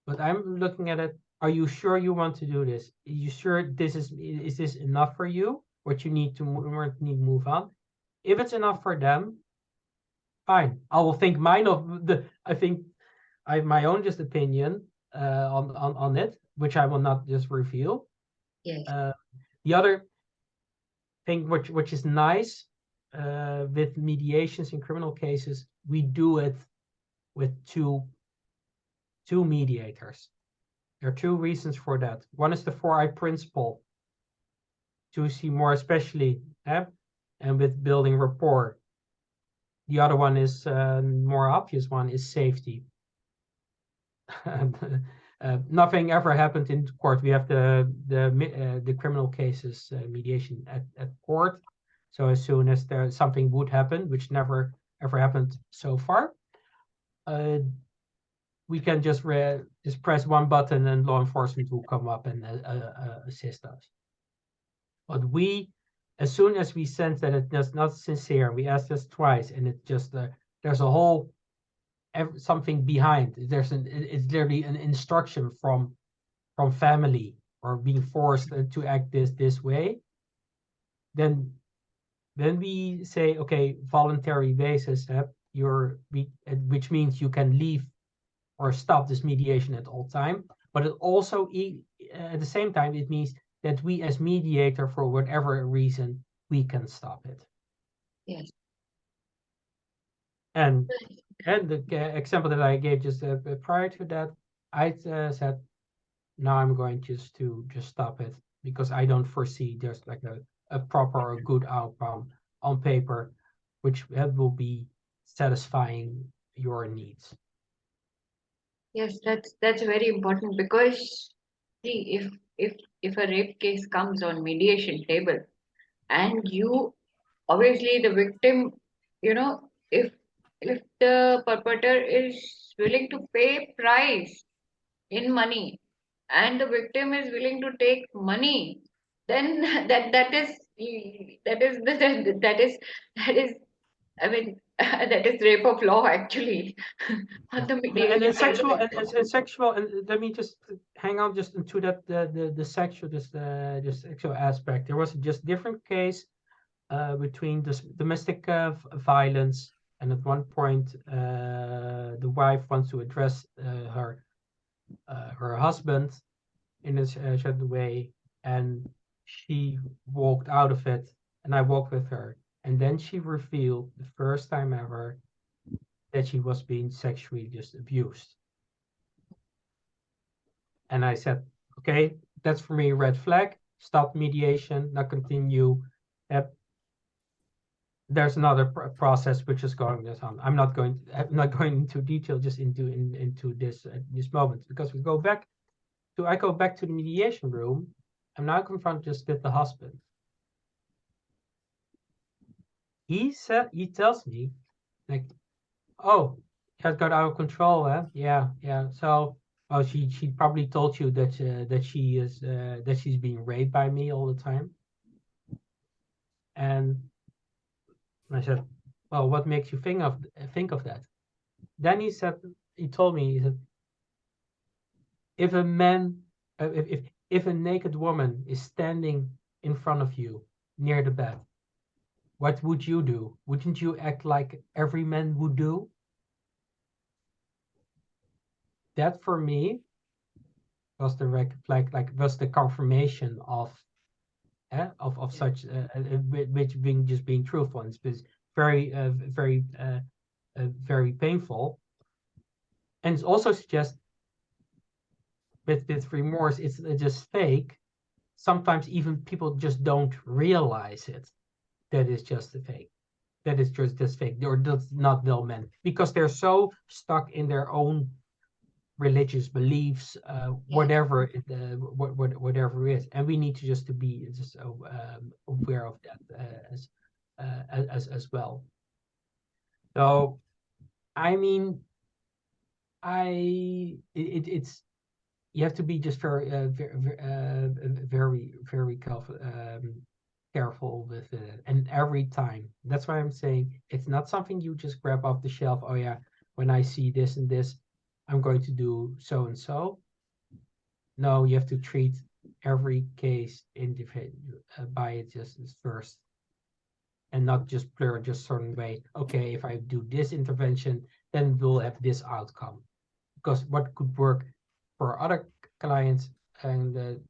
But I'm looking at it. Are you sure you want to do this? Are you sure this is this enough for you? What you need to move on? If it's enough for them, fine. I will think mine of the. I think I have my own just opinion on it, which I will not just reveal. Yes. The other thing which is nice with mediations in criminal cases, we do it with two mediators. There are two reasons for that. One is the 4I principle, to see more especially, and with building rapport. The other one is more obvious one is safety. Nothing ever happened in court. We have the criminal cases mediation at court. So as soon as there something would happen, which never ever happened so far, we can just press one button and law enforcement will come up and assist us. But we, as soon as we sense that it's not sincere, we ask this twice, and it's just there's a whole something behind. It's literally an instruction from family or being forced to act this way. Then we say, okay, voluntary basis, which means you can leave or stop this mediation at all time. But it also at the same time it means that we as mediator, for whatever reason, we can stop it. Yes. And the example that I gave just prior to that, I said, now I'm going just to stop it because I don't foresee there's like a proper or good outcome on paper, which will be satisfying your needs. Yes, that's very important, because see, if a rape case comes on mediation table, and you, obviously the victim, if the perpetrator is willing to pay price in money, and the victim is willing to take money, then that is, I mean, that is rape of law actually on the And mediation sexual table. and sexual, and let me just hang on just into that the sexual sexual aspect. There was a just different case between this domestic violence, and at one point the wife wants to address her husband in a certain way, and she walked out of it, and I walked with her, and then she revealed the first time ever that she was being sexually just abused. And I said, okay, that's for me a red flag. Stop mediation, not continue. There's another process which is going on. I'm not going into detail just into this moment, because I go back to the mediation room. I'm now confronted just with the husband. He tells me, like, oh, it got out of control, huh? Yeah. So, oh, she probably told you that she's being raped by me all the time. And I said, well, what makes you think of that? Then he told me, he said, if a man, if a naked woman is standing in front of you near the bed, what would you do? Wouldn't you act like every man would do? That for me was the red flag, was the confirmation of such which being just being truthful, and it's very very painful, and it also suggests with remorse it's just fake. Sometimes even people just don't realize it, that is just a fake, that is just fake, or does not know men, because they're so stuck in their own religious beliefs, whatever it, whatever it is, and we need to just to be just aware of that as well. So, I mean, it's you have to be just very very careful with it, and every time. That's why I'm saying it's not something you just grab off the shelf. Oh yeah, when I see this and this, I'm going to do so and so. No, you have to treat every case individual by it just first, and not just blur just certain way. Okay, if I do this intervention, then we'll have this outcome. Because what could work for other clients and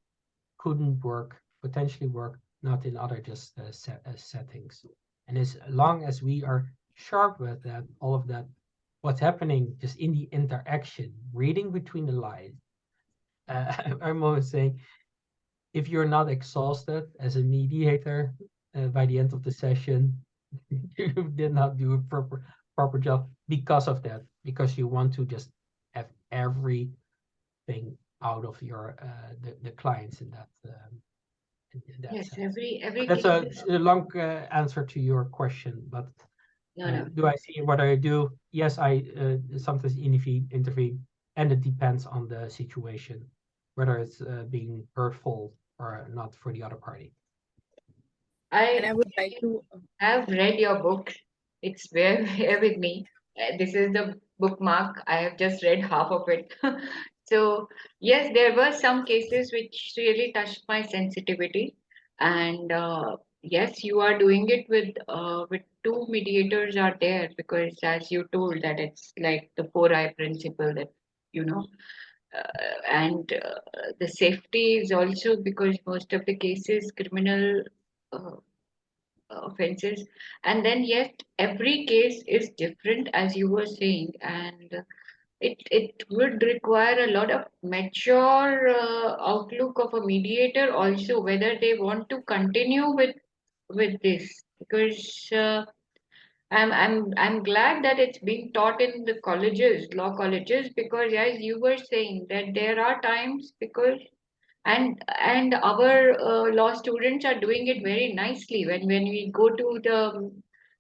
couldn't potentially work, not in other just settings. And as long as we are sharp with that, all of that, what's happening just in the interaction, reading between the lines. I'm always saying, if you're not exhausted as a mediator by the end of the session, you did not do a proper job because of that, because you want to just have everything out of your the clients in that Yes, sense. every That's case. a long answer to your question, but No. do I see what I do? Yes, I sometimes intervene, and it depends on the situation, whether it's being hurtful or not for the other party. And I I would like to have read your book. It's here with me. This is the bookmark. I have just read half of it. So, yes, there were some cases which really touched my sensitivity. And yes, you are doing it with two mediators are there, because as you told that it's like the 4I principle that, you know, and the safety is also because most of the cases criminal uh, offenses, and then yet every case is different, as you were saying, and it would require a lot of mature outlook of a mediator also, whether they want to continue with this, because I'm glad that it's being taught in the colleges, law colleges, because as you were saying that there are times, because and our law students are doing it very nicely. When we go to the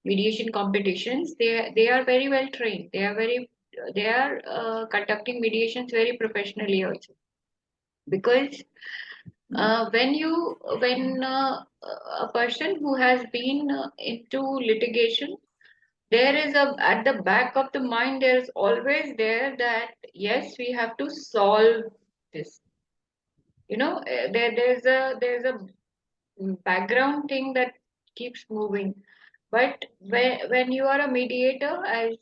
mediation competitions, they are very well trained. They are conducting mediations very professionally also, because when a person who has been into litigation, there is a at the back of the mind there's always there that yes, we have to solve this, there's a background thing that keeps moving. But when you are a mediator, as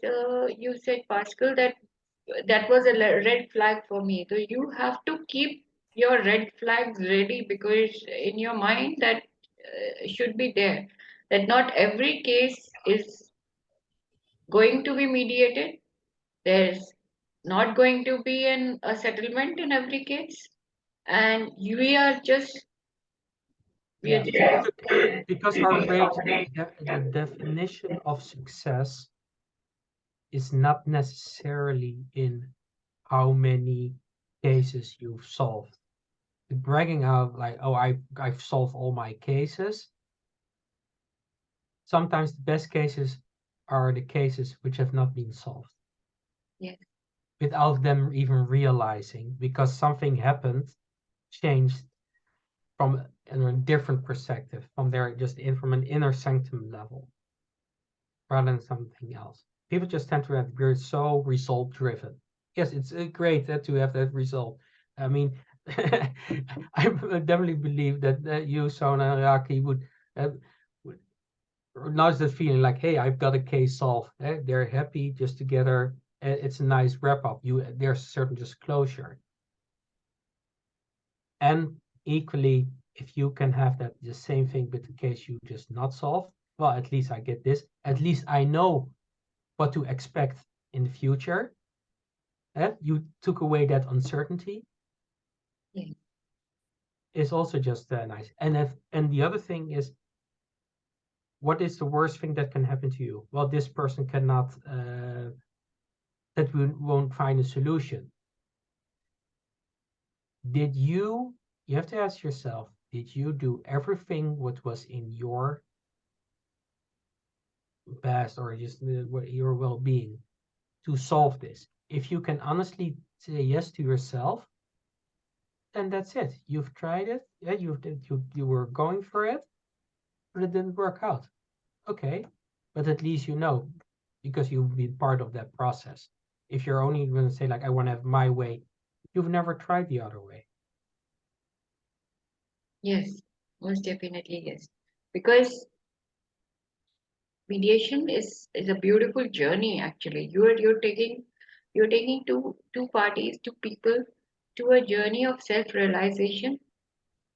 you said, Pascal, that was a red flag for me. So you have to keep your red flags ready, because in your mind that should be there, that not every case is going to be mediated. There's not going to be a settlement in every case, and we are Yeah, just because our rate, the definition of success is not necessarily in how many cases you've solved. The bragging out like, oh, I've solved all my cases. Sometimes the best cases are the cases which have not been solved. yes, Without them even realizing, because something happened, changed from a different perspective, from their just in from an inner sanctum level, rather than something else. People just tend to have we're so result driven. Yes, it's great to have that result. I mean, I definitely believe that you, Sona and Raki, would now's the feeling like, hey, I've got a case solved. They're happy just together. It's a nice wrap up. There's a certain just closure. And equally, if you can have that the same thing with the case you just not solved, well, at least I get this. At least I know what to expect in the future. You took away that uncertainty. yes, Is also just nice. And the other thing is, what is the worst thing that can happen to you? Well, this person cannot, that we won't find a solution. Did you have to ask yourself, did you do everything what was in your best or just your well-being to solve this? If you can honestly say yes to yourself, then that's it. You've tried it. Yeah, you were going for it, but it didn't work out. Okay, but at least you know, because you've been part of that process. If you're only going to say like, I want to have my way, you've never tried the other way. yes, most definitely yes. Because mediation is a beautiful journey. Actually, you're taking two parties, two people, to a journey of self realization,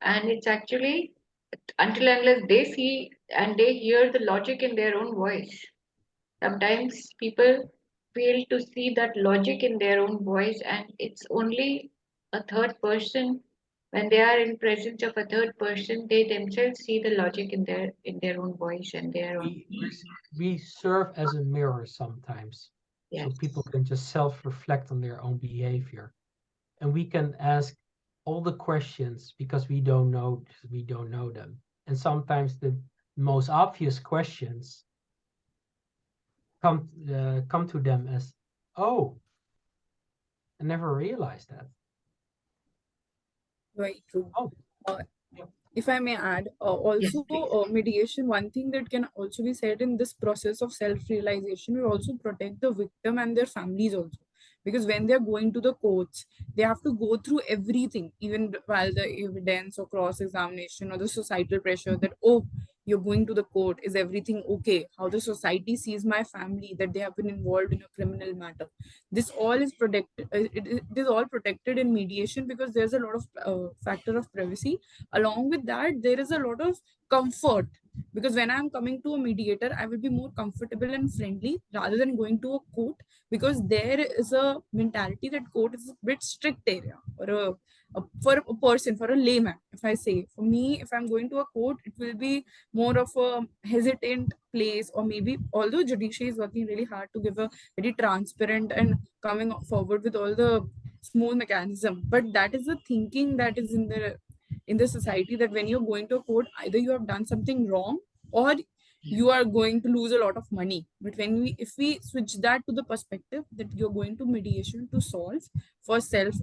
and it's actually until unless they see and they hear the logic in their own voice. Sometimes people fail to see that logic in their own voice, and it's only a third person. When they are in presence of a third person, they themselves see the logic in their own voice and their own. We serve as a mirror sometimes, so Yes, people can just self-reflect on their own behavior, and we can ask all the questions because we don't know them, and sometimes the most obvious questions come to them as, oh, I never realized that. Very true. Oh, Uh, yeah. if I may add, yes, also please. mediation, one thing that can also be said in this process of self-realization will also protect the victim and their families also. Because when they're going to the courts, they have to go through everything, even while the evidence or cross-examination or the societal pressure that, oh, you're going to the court, is everything okay? How the society sees my family, that they have been involved in a criminal matter. This all is protected. It is all protected in mediation because there's a lot of factor of privacy. Along with that, there is a lot of comfort, because when I'm coming to a mediator, I will be more comfortable and friendly rather than going to a court, because there is a mentality that court is a bit strict area, or for a person, for a layman. If I say, for me, if I'm going to a court, it will be more of a hesitant place. Or maybe, although judiciary is working really hard to give a very transparent and coming forward with all the smooth mechanism, but that is the thinking that is in the society, that when you're going to a court, either you have done something wrong, or you are going to lose a lot of money. But when we if we switch that to the perspective that you're going to mediation to solve for self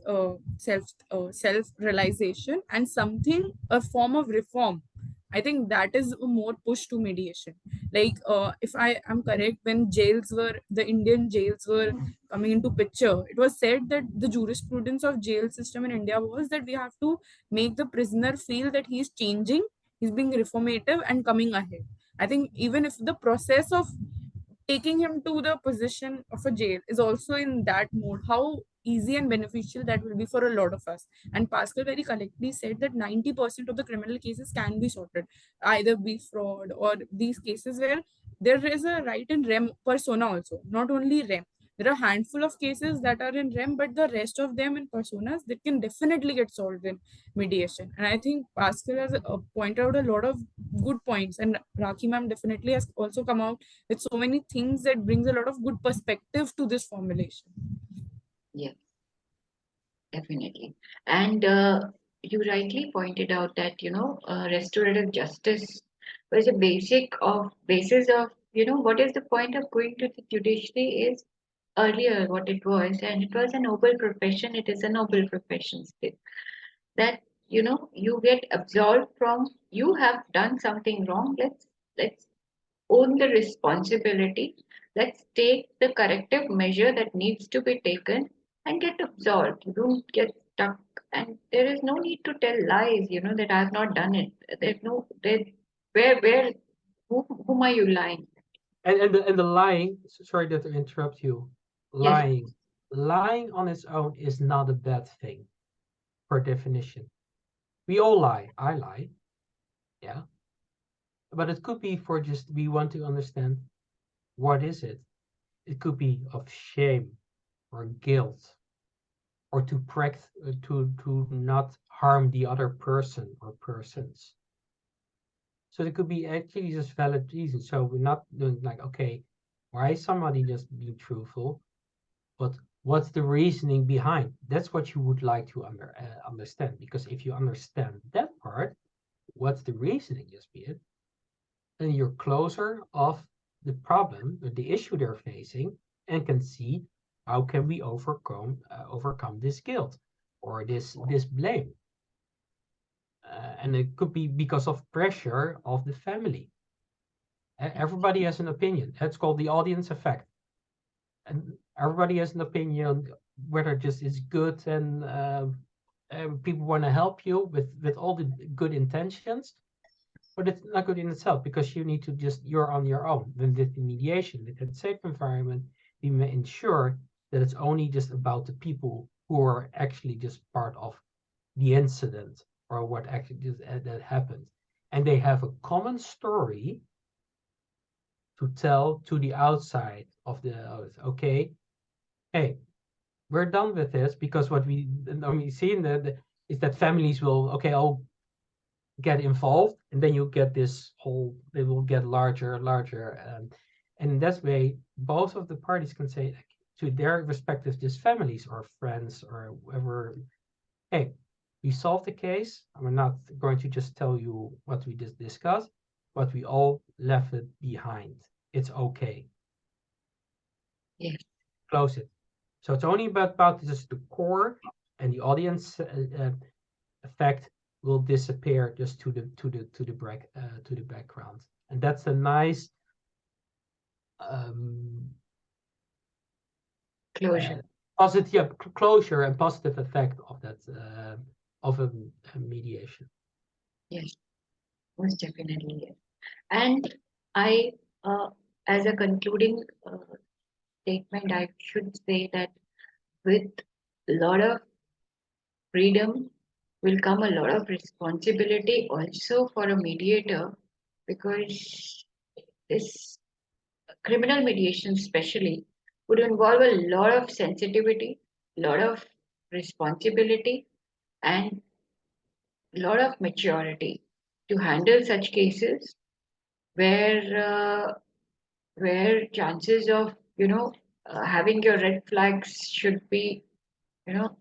realization and something, a form of reform, I think that is a more push to mediation. Like, if I am correct, when the Indian jails were coming into picture, it was said that the jurisprudence of jail system in India was that we have to make the prisoner feel that he's changing, he's being reformative and coming ahead. I think even if the process of taking him to the position of a jail is also in that mode, how easy and beneficial that will be for a lot of us. And Pascal very correctly said that 90% of the criminal cases can be sorted, either be fraud or these cases where there is a right in rem persona also, not only rem. There are a handful of cases that are in rem, but the rest of them in personas that can definitely get solved in mediation. And I think Pascal has pointed out a lot of good points, and Rakhi ma'am definitely has also come out with so many things that brings a lot of good perspective to this formulation. Yes, definitely. And you rightly pointed out that, restorative justice was a basis of, what is the point of going to the judiciary is earlier what it was, and it was a noble profession. It is a noble profession still. That, you get absolved from, you have done something wrong. Let's own the responsibility. Let's take the corrective measure that needs to be taken and get absolved. You don't get stuck. And there is no need to tell lies, that I have not done it. There's no, there, where, whom are you lying? And the lying, sorry that I interrupt you. Yes, Lying on its own is not a bad thing, per definition. We all lie. I lie. Yeah. But it could be for just we want to understand what is it. It could be of shame or guilt, or to not harm the other person or persons. So it could be actually just valid reasons. So we're not doing like, okay, why is somebody just being truthful? But what's the reasoning behind? That's what you would like to understand. Because if you understand that part, what's the reasoning just be it, then you're closer of the problem or the issue they're facing, and can see how can we overcome this guilt or this blame. And it could be because of pressure of the family. Everybody has an opinion. That's called the audience effect. And everybody has an opinion whether just it's good, and people want to help you with all the good intentions, but it's not good in itself, because you need to you're on your own. Then with the mediation, with that safe environment, we may ensure that it's only just about the people who are actually just part of the incident or what actually that happened, and they have a common story to tell to the outside of the okay, hey, we're done with this, because what we see in is that families will, okay, I'll get involved, and then you get this whole, they will get larger and larger, and in that way both of the parties can say to their respective just families or friends or whoever, hey, we solved the case, and we're not going to just tell you what we just discussed, but we all left it behind. It's okay. yes, Close it. So it's only about just the core, and the audience effect will disappear just to the background, and that's a nice closure. positive closure and positive effect of that of a mediation. Yes, most definitely. Yes. And I, as a concluding statement, I should say that with a lot of freedom will come a lot of responsibility also for a mediator, because this criminal mediation, especially, would involve a lot of sensitivity, a lot of responsibility, and a lot of maturity to handle such cases where chances of having your red flags should be,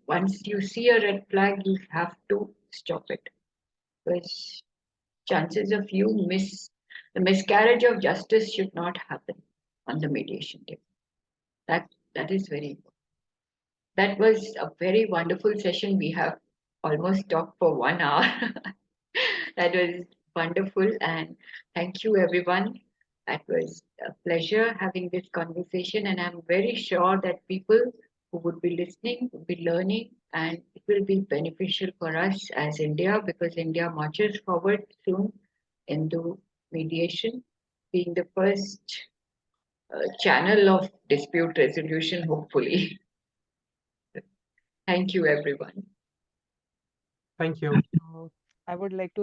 once you see a red flag you have to stop it, because chances of the miscarriage of justice should not happen on the mediation table. That is very important. That was a very wonderful session. We have almost talked for 1 hour. That was wonderful, and thank you everyone. That was a pleasure having this conversation, and I'm very sure that people who would be listening will be learning, and it will be beneficial for us as India, because India marches forward soon into mediation. being the first channel of dispute resolution, hopefully. Thank you, everyone. Thank you. I would like to